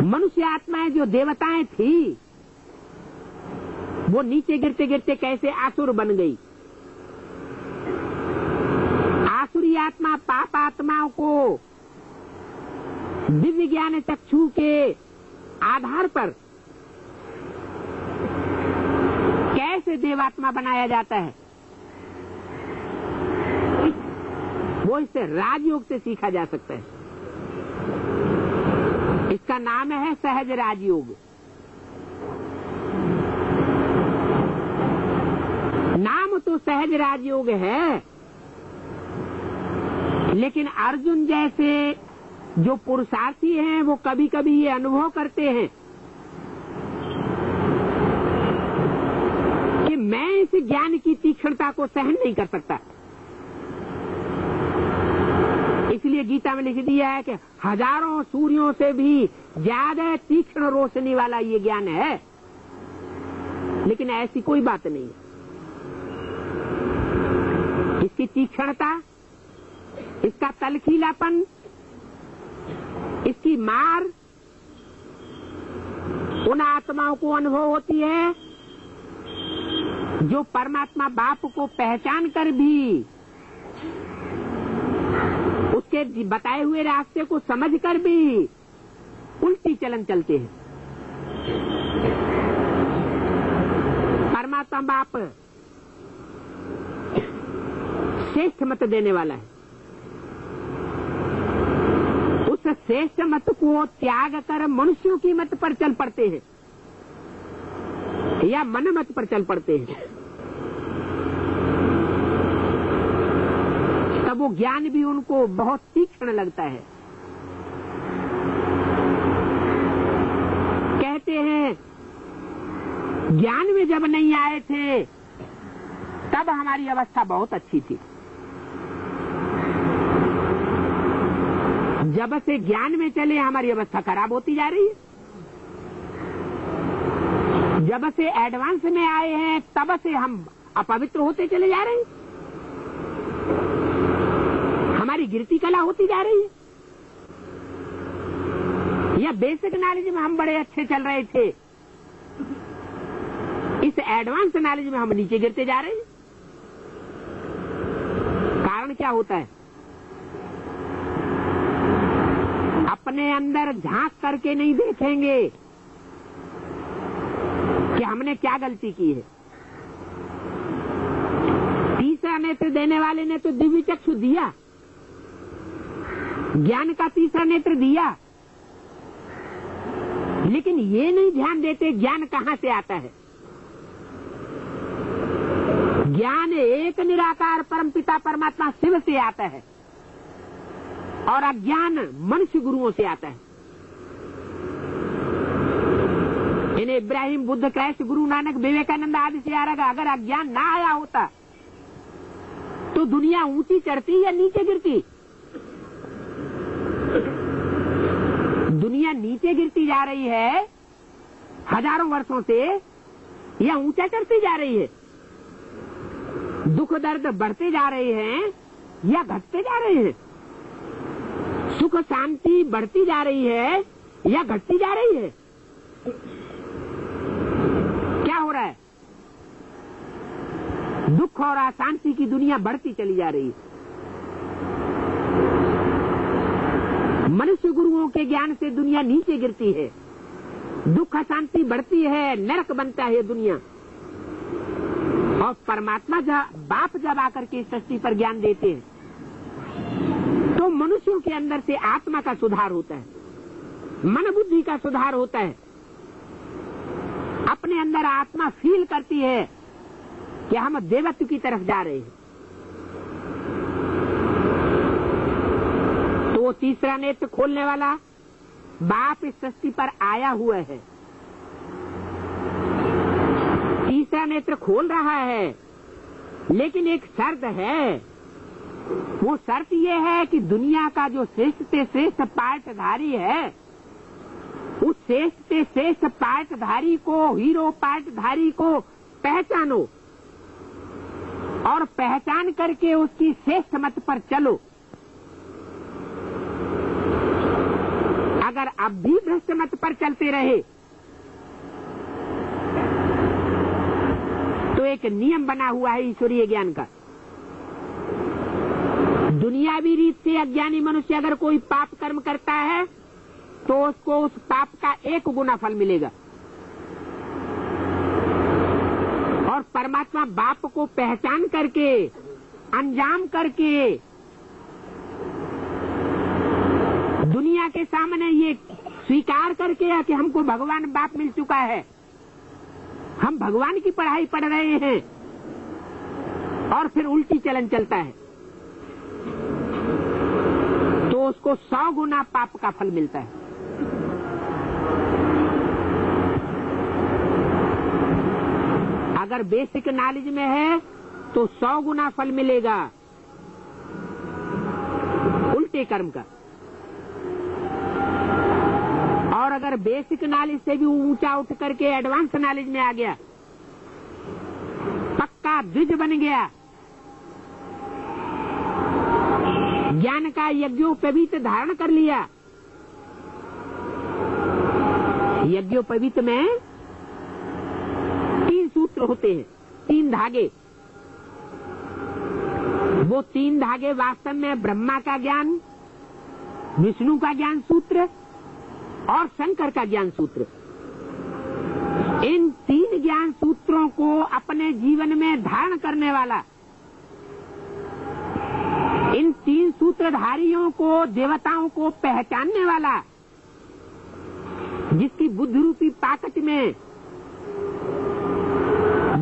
मनुष्य आत्माएं जो देवताएं थी वो नीचे गिरते गिरते कैसे आसुर बन गई। आसुरी आत्मा पाप आत्माओं को दिव्य ज्ञान चक्षु के आधार पर कैसे देवात्मा बनाया जाता है, वो इससे राजयोग से सीखा जा सकता है। इसका नाम है सहज राजयोग। नाम तो सहज राजयोग है, लेकिन अर्जुन जैसे जो पुरुषार्थी हैं वो कभी कभी ये अनुभव करते हैं कि मैं इस ज्ञान की तीक्ष्णता को सहन नहीं कर सकता। इसलिए गीता में लिख दिया है कि हजारों सूर्यों से भी ज्यादा तीक्ष्ण रोशनी वाला ये ज्ञान है, लेकिन ऐसी कोई बात नहीं है। इसकी तीक्ष्णता, इसका तलखीलापन, इसकी मार उन आत्माओं को अनुभव होती है जो परमात्मा बाप को पहचान कर भी उसके बताए हुए रास्ते को समझकर भी उल्टी चलन चलते हैं। परमात्मा बाप श्रेष्ठ मत देने वाला है। उस श्रेष्ठ मत को त्याग कर मनुष्यों की मत पर चल पड़ते हैं या मन मत पर चल पड़ते हैं, तब वो ज्ञान भी उनको बहुत तीक्ष्ण लगता है। कहते हैं ज्ञान में जब नहीं आए थे तब हमारी अवस्था बहुत अच्छी थी। जब से ज्ञान में चले हमारी अवस्था खराब होती जा रही है। जब से एडवांस में आए हैं तब से हम अपवित्र होते चले जा रहे हैं, हमारी गिरती कला होती जा रही है। या बेसिक नॉलेज में हम बड़े अच्छे चल रहे थे, इस एडवांस नॉलेज में हम नीचे गिरते जा रहे हैं। कारण क्या होता है? अपने अंदर झांक करके नहीं देखेंगे कि हमने क्या गलती की है। तीसरा नेत्र देने वाले ने तो दिव्य चक्षु दिया, ज्ञान का तीसरा नेत्र दिया, लेकिन ये नहीं ध्यान देते ज्ञान कहां से आता है। ज्ञान एक निराकार परमपिता परमात्मा शिव से आता है और अज्ञान मनुष्य गुरुओं से आता है। इन्हें इब्राहिम, बुद्ध, क्राइस्ट, गुरु नानक, विवेकानंद आदि से आ रहा। अगर अज्ञान ना आया होता तो दुनिया ऊंची चढ़ती या नीचे गिरती? दुनिया नीचे गिरती जा रही है हजारों वर्षों से या ऊंचा चढ़ती जा रही है? दुख दर्द बढ़ते जा रहे हैं या घटते जा रहे हैं? सुख शांति बढ़ती जा रही है या घटती जा रही है? क्या हो रहा है? दुख और अशांति की दुनिया बढ़ती चली जा रही है। मनुष्य गुरुओं के ज्ञान से दुनिया नीचे गिरती है, दुख अशांति बढ़ती है, नरक बनता है दुनिया। और परमात्मा बाप जब आकर के सृष्टि पर ज्ञान देते हैं तो मनुष्यों के अंदर से आत्मा का सुधार होता है, मन बुद्धि का सुधार होता है। अपने अंदर आत्मा फील करती है कि हम देवत्व की तरफ जा रहे हैं। तो वो तीसरा नेत्र खोलने वाला बाप इस सृष्टि पर आया हुआ है, तीसरा नेत्र खोल रहा है, लेकिन एक शर्त है। वो शर्त ये है कि दुनिया का जो श्रेष्ठ से श्रेष्ठ पार्टधारी है, उस श्रेष्ठ से श्रेष्ठ पार्टधारी को, हीरो पार्टधारी को पहचानो और पहचान करके उसकी श्रेष्ठ मत पर चलो। अगर अब भी भ्रष्ट मत पर चलते रहे तो एक नियम बना हुआ है ईश्वरीय ज्ञान का। दुनियावी रीत से अज्ञानी मनुष्य अगर कोई पाप कर्म करता है तो उसको उस पाप का 1 गुना फल मिलेगा। और परमात्मा बाप को पहचान करके, अंजाम करके दुनिया के सामने ये स्वीकार करके कि हमको भगवान बाप मिल चुका है, हम भगवान की पढ़ाई पढ़ रहे हैं, और फिर उल्टी चलन चलता है तो उसको 100 गुना पाप का फल मिलता है। अगर बेसिक नॉलेज में है तो 100 गुना फल मिलेगा उल्टे कर्म का, और अगर बेसिक नॉलेज से भी ऊंचा उठ करके एडवांस नॉलेज में आ गया, पक्का द्विज बन गया, ज्ञान का यज्ञोपवीत धारण कर लिया। यज्ञोपवीत में 3 सूत्र होते हैं, 3 धागे। वो 3 धागे वास्तव में ब्रह्मा का ज्ञान, विष्णु का ज्ञान सूत्र और शंकर का ज्ञान सूत्र। इन 3 ज्ञान सूत्रों को अपने जीवन में धारण करने वाला, इन 3 सूत्रधारियों को, देवताओं को पहचानने वाला, जिसकी बुद्धि रूपी ताकत में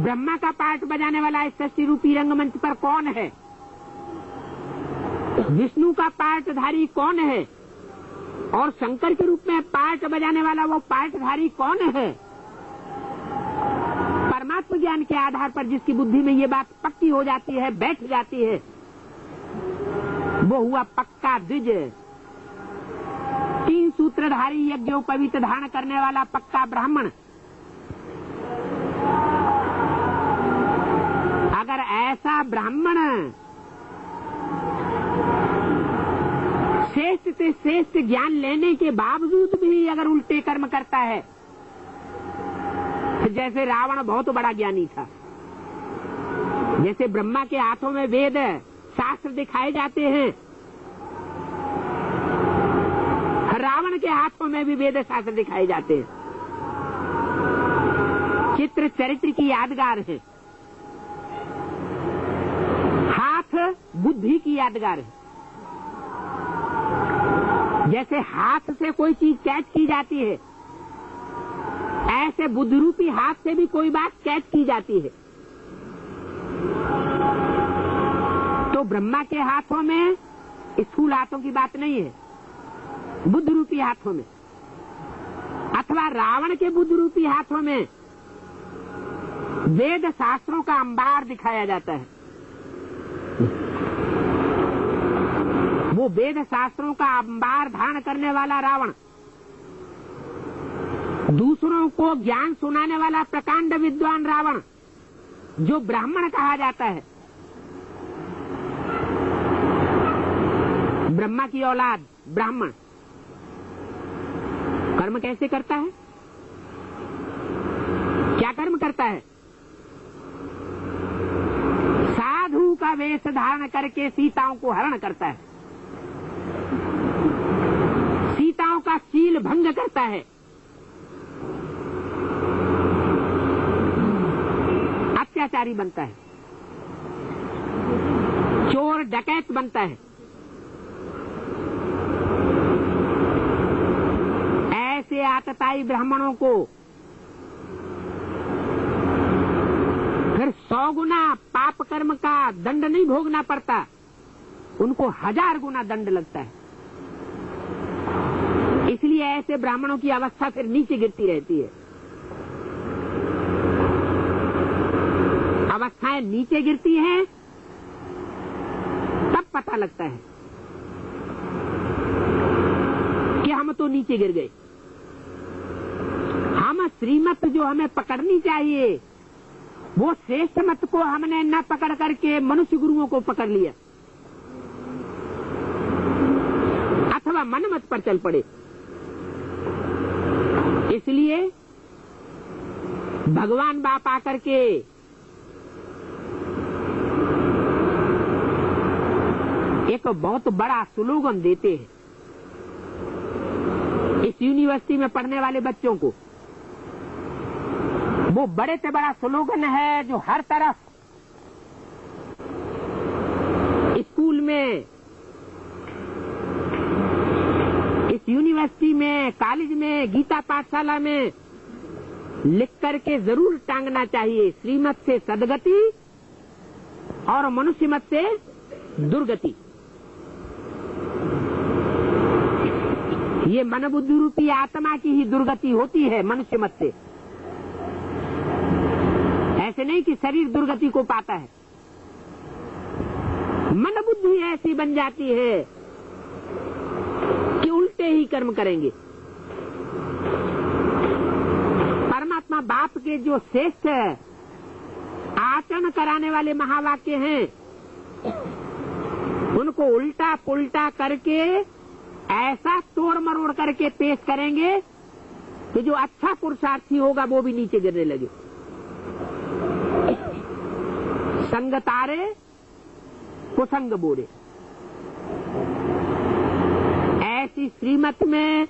ब्रह्मा का पार्ट बजाने वाला इस सृष्टि रूपी रंगमंच पर कौन है, विष्णु का पार्टधारी कौन है, और शंकर के रूप में पार्ट बजाने वाला वो पार्टधारी कौन है, परमात्मा ज्ञान के आधार पर जिसकी बुद्धि में ये बात पक्की हो जाती है, बैठ जाती है, वो हुआ पक्का द्विज। 3 सूत्रधारी यज्ञोपवीत धारण करने वाला पक्का ब्राह्मण। अगर ऐसा ब्राह्मण श्रेष्ठ से श्रेष्ठ ज्ञान लेने के बावजूद भी अगर उल्टे कर्म करता है, जैसे रावण बहुत बड़ा ज्ञानी था, जैसे ब्रह्मा के हाथों में वेद शास्त्र दिखाए जाते हैं, रावण के हाथों में भी वेद शास्त्र दिखाए जाते हैं। चित्र चरित्र की यादगार है, हाथ बुद्धि की यादगार है। जैसे हाथ से कोई चीज कैच की जाती है, ऐसे बुद्धि रूपी हाथ से भी कोई बात कैच की जाती है। तो ब्रह्मा के हाथों में स्थूल हाथों की बात नहीं है, बुद्धि रूपी हाथों में, अथवा रावण के बुद्धि रूपी हाथों में वेद शास्त्रों का अंबार दिखाया जाता है। वो वेद शास्त्रों का अंबार धारण करने वाला रावण, दूसरों को ज्ञान सुनाने वाला प्रकांड विद्वान रावण, जो ब्राह्मण कहा जाता है, ब्रह्मा की औलाद ब्राह्मण, कर्म कैसे करता है? क्या कर्म करता है? साधु का वेश धारण करके सीताओं को हरण करता है, सीताओं का शील भंग करता है, अत्याचारी बनता है, चोर डकैत बनता है। ऐसे आतताई ब्राह्मणों को फिर 100 गुना पाप कर्म का दंड नहीं भोगना पड़ता, उनको 1000 गुना दंड लगता है। इसलिए ऐसे ब्राह्मणों की अवस्था फिर नीचे गिरती रहती है। अवस्थाएं नीचे गिरती हैं, तब पता लगता है कि हम तो नीचे गिर गए। हम श्रीमत जो हमें पकड़नी चाहिए, वो श्रेष्ठ मत को हमने न पकड़ करके मनुष्य गुरुओं को पकड़ लिया, अथवा मन मत पर चल पड़े। इसलिए भगवान बाप आकर के एक बहुत बड़ा स्लोगन देते हैं इस यूनिवर्सिटी में पढ़ने वाले बच्चों को। वो बड़े से बड़ा स्लोगन है जो हर तरफ स्कूल में, इस यूनिवर्सिटी में, कॉलेज में, गीता पाठशाला में लिख करके जरूर टांगना चाहिए। श्रीमत से सदगति और मनुष्य मत से दुर्गति। ये मन बुद्धि रूपी आत्मा की ही दुर्गति होती है मनुष्य मत से, ऐसे नहीं कि शरीर दुर्गति को पाता है। मन बुद्धि ऐसी बन जाती है कि उल्टे ही कर्म करेंगे। परमात्मा बाप के जो श्रेष्ठ आचरण कराने वाले महावाक्य हैं, उनको उल्टा पुल्टा करके ऐसा तोड़ मरोड़ करके पेश करेंगे कि जो अच्छा पुरुषार्थी होगा वो भी नीचे गिरने लगे। संग तारे कुसंग बोरे, ऐसी श्रीमत में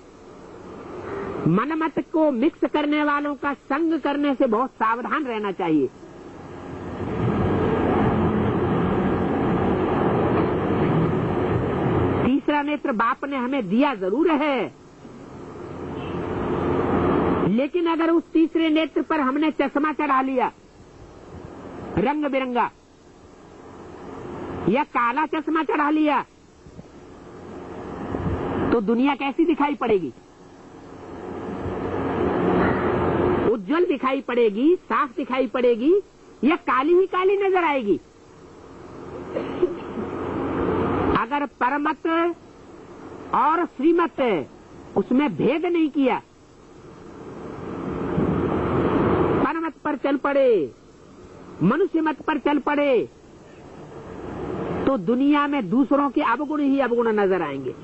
मनमत को मिक्स करने वालों का संग करने से बहुत सावधान रहना चाहिए। तीसरा नेत्र बाप ने हमें दिया जरूर है, लेकिन अगर उस तीसरे नेत्र पर हमने चश्मा चढ़ा लिया रंग बिरंगा, या काला चश्मा चढ़ा लिया, तो दुनिया कैसी दिखाई पड़ेगी? उज्जवल दिखाई पड़ेगी, साफ दिखाई पड़ेगी, या काली ही काली नजर आएगी? अगर परमत और श्रीमत उसमें भेद नहीं किया, परमत पर चल पड़े, मनुष्य मत पर चल पड़े, तो दुनिया में दूसरों के अवगुण ही अवगुण नजर आएंगे।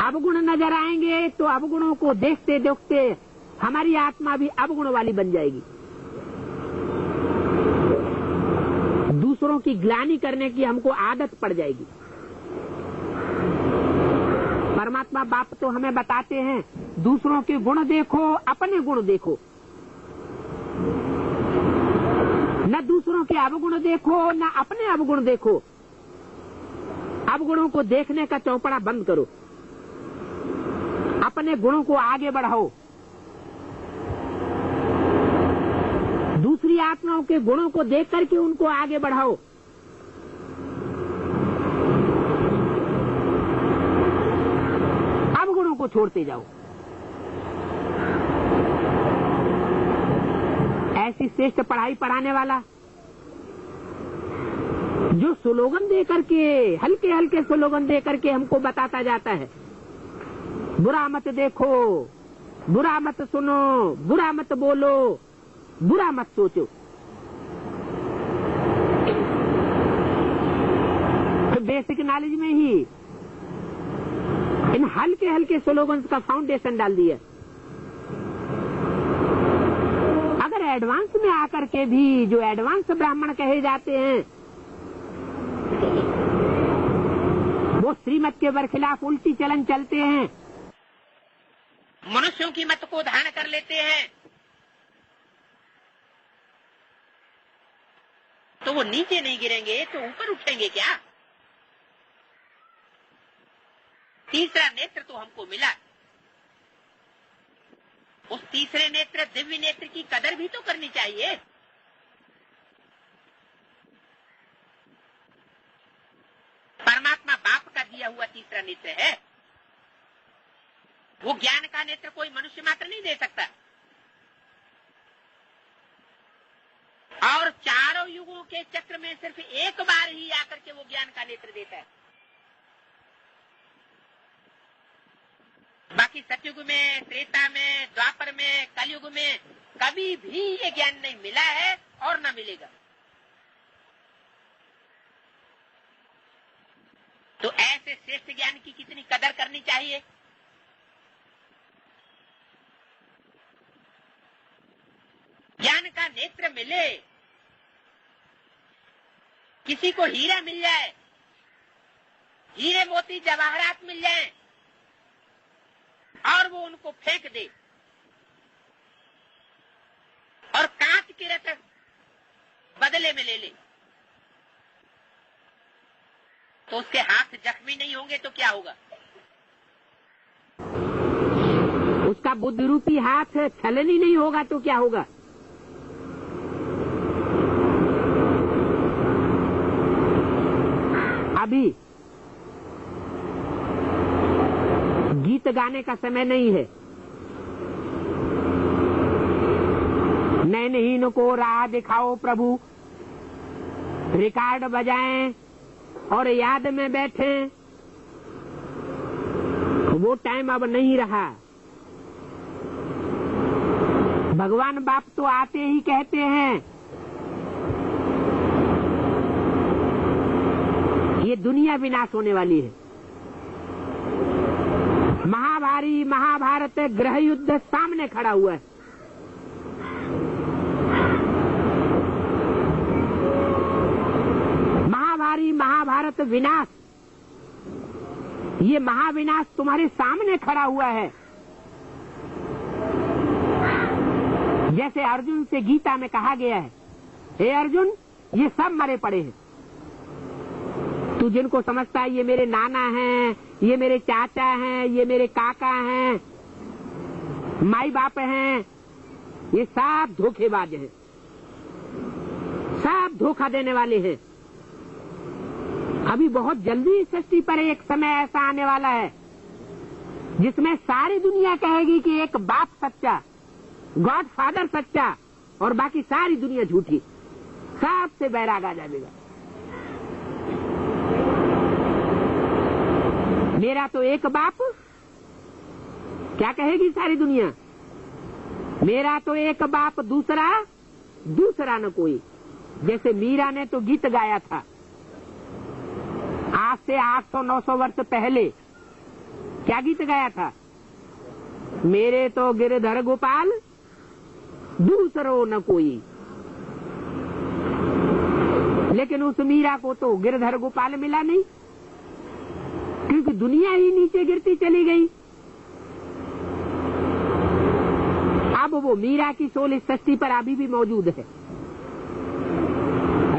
अवगुण नजर आएंगे तो अवगुणों को देखते देखते हमारी आत्मा भी अवगुण वाली बन जाएगी। दूसरों की ग्लानि करने की हमको आदत पड़ जाएगी। परमात्मा बाप तो हमें बताते हैं, दूसरों के गुण देखो, अपने गुण देखो, न दूसरों के अवगुण देखो, न अपने अवगुण देखो। अवगुणों को देखने का चौपड़ा बंद करो, अपने गुणों को आगे बढ़ाओ। दूसरी आत्माओं के गुणों को देख करके उनको आगे बढ़ाओ। अवगुणों को छोड़ते जाओ। ऐसी श्रेष्ठ पढ़ाई पढ़ाने वाला जो स्लोगन दे करके, हल्के हल्के स्लोगन दे करके हमको बताता जाता है, बुरा मत देखो, बुरा मत सुनो, बुरा मत बोलो, बुरा मत सोचो। तो बेसिक नॉलेज में ही इन हल्के हल्के स्लोगन्स का फाउंडेशन डाल दिया। अगर एडवांस में आकर के भी जो एडवांस ब्राह्मण कहे जाते हैं वो श्रीमत के बरखिलाफ उल्टी चलन चलते हैं, मनुष्यों की मत को धारण कर लेते हैं, तो वो नीचे नहीं गिरेंगे तो ऊपर उठेंगे क्या? तीसरा नेत्र तो हमको मिला, उस तीसरे नेत्र दिव्य नेत्र की कदर भी तो करनी चाहिए। परमात्मा बाप का दिया हुआ तीसरा नेत्र है, वो ज्ञान का नेत्र कोई मनुष्य मात्र नहीं दे सकता। और चारों युगों के चक्र में सिर्फ एक बार ही आकर के वो ज्ञान का नेत्र देता है। बाकी सतयुग में, त्रेता में, द्वापर में, कलयुग में कभी भी ये ज्ञान नहीं मिला है और न मिलेगा। तो ऐसे श्रेष्ठ ज्ञान की कितनी कदर करनी चाहिए। ज्ञान का नेत्र मिले, किसी को हीरा मिल जाए, हीरे मोती जवाहरात मिल जाए और वो उनको फेंक दे और कांच के रत्न बदले में ले ले, तो उसके हाथ जख्मी नहीं होंगे तो क्या होगा? उसका बुद्धि रूपी हाथ छलनी नहीं होगा तो क्या होगा? अभी गीत गाने का समय नहीं है। नैनहीन को राह दिखाओ प्रभु, रिकॉर्ड बजाएं और याद में बैठे, वो टाइम अब नहीं रहा। भगवान बाप तो आते ही कहते हैं ये दुनिया विनाश होने वाली है। महाभारी महाभारत ग्रह युद्ध सामने खड़ा हुआ है। महाभारी महाभारत विनाश, ये महाविनाश तुम्हारे सामने खड़ा हुआ है। जैसे अर्जुन से गीता में कहा गया है, हे अर्जुन ये सब मरे पड़े हैं। तू जिनको समझता है ये मेरे नाना हैं, ये मेरे चाचा हैं, ये मेरे काका हैं, माई बाप हैं, ये सब धोखेबाज हैं, सब धोखा देने वाले हैं। अभी बहुत जल्दी सृष्टि पर एक समय ऐसा आने वाला है जिसमें सारी दुनिया कहेगी कि एक बाप सच्चा, गॉड फादर सच्चा और बाकी सारी दुनिया झूठी, सबसे बैराग आ जाएगा। मेरा तो एक बाप, क्या कहेगी सारी दुनिया? मेरा तो एक बाप, दूसरा न कोई। जैसे मीरा ने तो गीत गाया था आज से 800-900 वर्ष पहले। क्या गीत गाया था? मेरे तो गिरधर गोपाल, दूसरो न कोई। लेकिन उस मीरा को तो गिरधर गोपाल मिला नहीं, क्योंकि दुनिया ही नीचे गिरती चली गई। अब वो मीरा की सोल इस सृष्टि पर अभी भी मौजूद है।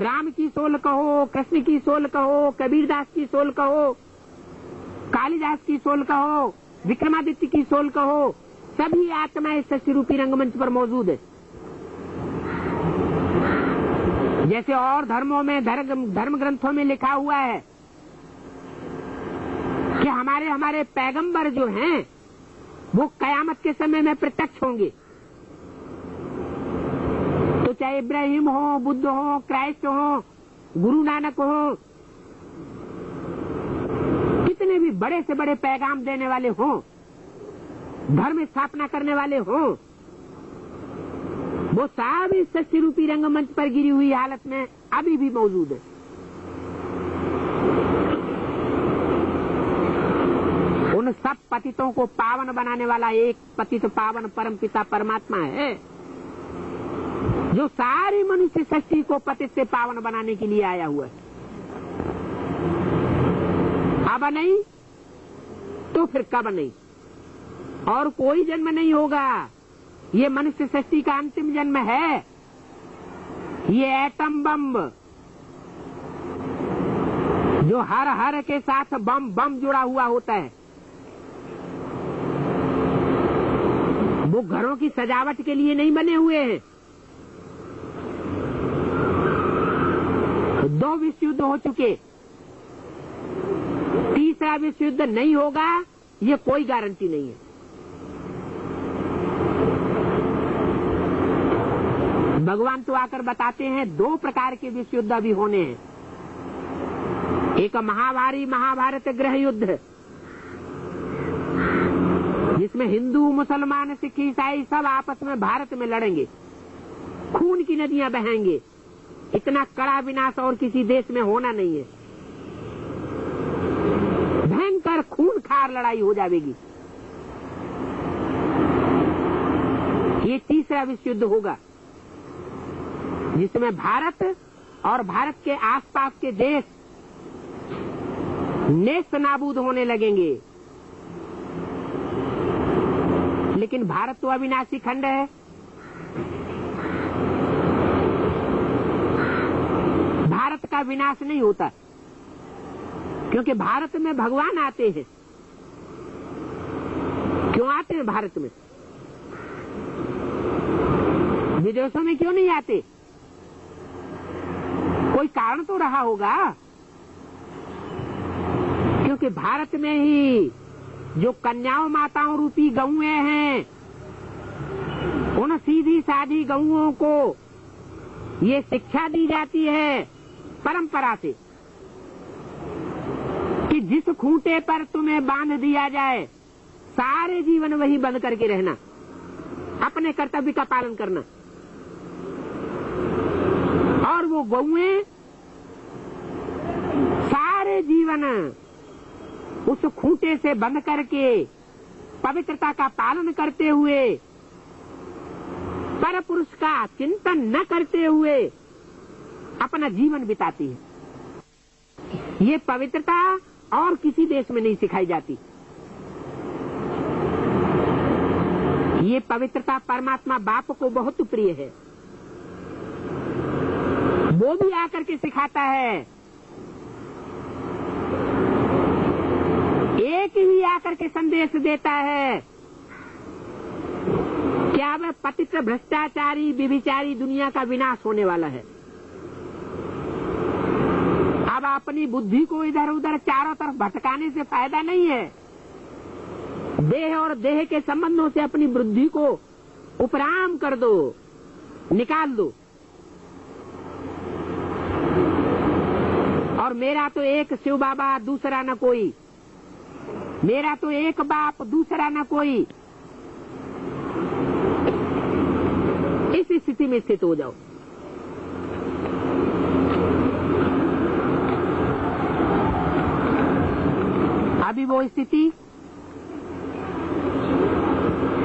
राम की सोल कहो, कृष्ण की सोल कहो, कबीरदास की सोल कहो, कालिदास की सोल कहो, विक्रमादित्य की सोल कहो, सभी आत्माएं सृष्टि रूपी रंगमंच पर मौजूद है। जैसे और धर्मों में, धर्म ग्रंथों में लिखा हुआ है कि हमारे पैगंबर जो हैं वो कयामत के समय में प्रत्यक्ष होंगे। तो चाहे इब्राहिम हो, बुद्ध हो, क्राइस्ट हो, गुरु नानक हो, कितने भी बड़े से बड़े पैगाम देने वाले हों, धर्म स्थापना करने वाले हों, वो सब इस सृष्टि रूपी रंगमंच पर गिरी हुई हालत में अभी भी मौजूद है। उन सब पतितों को पावन बनाने वाला एक पतित पावन परमपिता परमात्मा है, जो सारी मनुष्य सृष्टि को पतित से पावन बनाने के लिए आया हुआ है। अब नहीं तो फिर कब नहीं, और कोई जन्म नहीं होगा। ये मनुष्य सृष्टि का अंतिम जन्म है। ये एटम बम जो हर के साथ बम जुड़ा हुआ होता है, वो घरों की सजावट के लिए नहीं बने हुए हैं। 2 विश्व युद्ध हो चुके, तीसरा विश्व युद्ध नहीं होगा, ये कोई गारंटी नहीं है। भगवान तो आकर बताते हैं 2 प्रकार के विश्व युद्ध अभी होने हैं। एक महाभारी महाभारत गृह युद्ध, जिसमें हिंदू, मुसलमान, सिख, ईसाई सब आपस में भारत में लड़ेंगे, खून की नदियां बहेंगे। इतना कड़ा विनाश और किसी देश में होना नहीं है। भयंकर खूनखार लड़ाई हो जाएगी। ये तीसरा विश्व युद्ध होगा, जिसमें भारत और भारत के आसपास के देश नेस्त नाबूद होने लगेंगे। लेकिन भारत तो अविनाशी खंड है। भारत का विनाश नहीं होता, क्योंकि भारत में भगवान आते हैं। क्यों आते हैं भारत में? विदेशों में क्यों नहीं आते? कोई कारण तो रहा होगा। क्योंकि भारत में ही जो कन्याओं माताओं रूपी गौएं हैं, उन सीधी साधी गौओं को ये शिक्षा दी जाती है परंपरा से कि जिस खूंटे पर तुम्हें बांध दिया जाए, सारे जीवन वही बंद करके रहना, अपने कर्तव्य का पालन करना। और वो गौएं सारे जीवन उस खूंटे से बंद करके पवित्रता का पालन करते हुए, पर पुरुष का चिंतन न करते हुए अपना जीवन बिताती है। ये पवित्रता और किसी देश में नहीं सिखाई जाती। ये पवित्रता परमात्मा बाप को बहुत प्रिय है। वो भी आकर के सिखाता है। एक ही आकर के संदेश देता है कि अब पतित भ्रष्टाचारी व्यभिचारी दुनिया का विनाश होने वाला है। अब अपनी बुद्धि को इधर उधर चारों तरफ भटकाने से फायदा नहीं है। देह और देह के संबंधों से अपनी बुद्धि को उपराम कर दो, निकाल दो। और मेरा तो एक शिव बाबा, दूसरा न कोई। मेरा तो एक बाप, दूसरा न कोई। इस स्थिति में स्थित हो जाओ। अभी वो स्थिति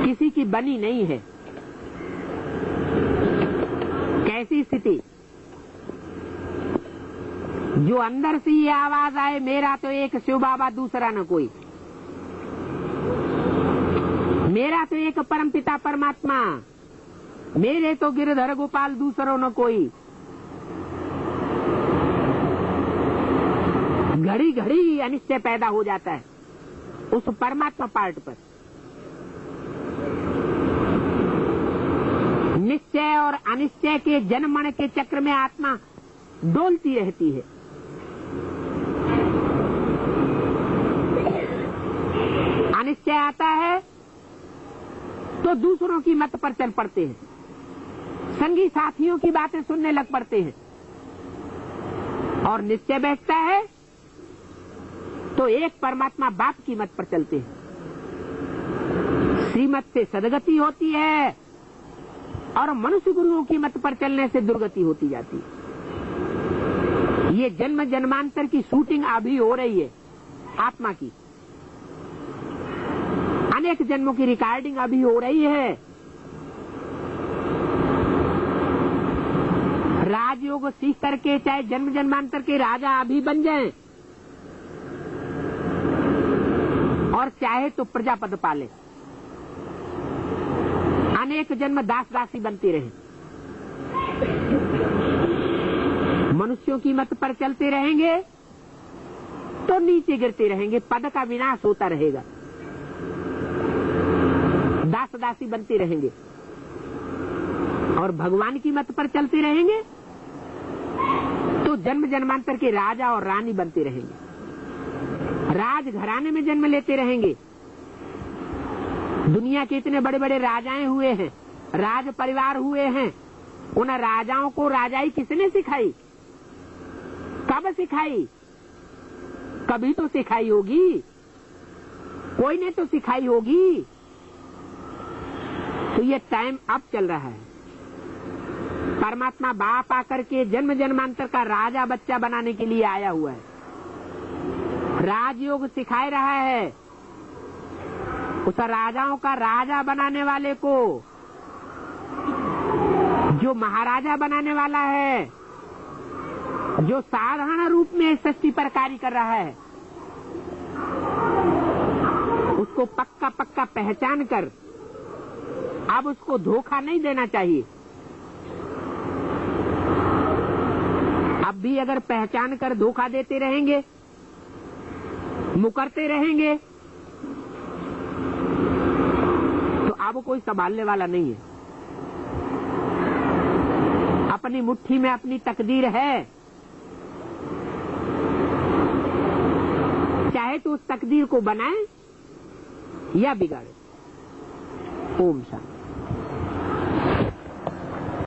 किसी की बनी नहीं है। कैसी स्थिति? जो अंदर से ये आवाज आए, मेरा तो एक शिव बाबा, दूसरा न कोई। मेरा तो एक परमपिता परमात्मा, मेरे तो गिरधर गोपाल, दूसरों न कोई। घड़ी घड़ी अनिश्चय पैदा हो जाता है उस परमात्मा पार्ट पर। निश्चय और अनिश्चय के जनमण के चक्र में आत्मा डोलती रहती है। अनिश्चय आता है तो दूसरों की मत पर चल पड़ते हैं, संगी साथियों की बातें सुनने लग पड़ते हैं। और निश्चय बैठता है तो एक परमात्मा बाप की मत पर चलते हैं। श्रीमत से सदगति होती है और मनुष्य गुरुओं की मत पर चलने से दुर्गति होती जाती है। ये जन्म जन्मांतर की शूटिंग अभी हो रही है आत्मा की। अनेक जन्मों की रिकॉर्डिंग अभी हो रही है। राजयोग सीख करके चाहे जन्म जन्मांतर के राजा अभी बन जाएं और चाहे तो प्रजापद पाले, अनेक जन्म दास दासी बनते रहे। मनुष्यों की मत पर चलते रहेंगे तो नीचे गिरते रहेंगे, पद का विनाश होता रहेगा, दास दासी बनते रहेंगे। और भगवान की मत पर चलते रहेंगे तो जन्म जन्मांतर के राजा और रानी बनते रहेंगे, राज घराने में जन्म लेते रहेंगे। दुनिया के इतने बड़े बड़े राजाएं हुए हैं, राज परिवार हुए हैं, उन राजाओं को राजाई किसने सिखाई? कब सिखाई? कभी तो सिखाई होगी, कोई ने तो सिखाई होगी। तो ये टाइम अब चल रहा है। परमात्मा बाप आकर के जन्म जन्मांतर का राजा बच्चा बनाने के लिए आया हुआ है, राजयोग सिखाए रहा है। उस राजाओं का राजा बनाने वाले को, जो महाराजा बनाने वाला है, जो साधारण रूप में सृष्टि पर कार्य कर रहा है, उसको पक्का पक्का पहचान कर अब उसको धोखा नहीं देना चाहिए। अब भी अगर पहचान कर धोखा देते रहेंगे, मुकरते रहेंगे, तो अब कोई संभालने वाला नहीं है। अपनी मुट्ठी में अपनी तकदीर है, चाहे तो उस तकदीर को बनाए या बिगाड़े। ओम शांति।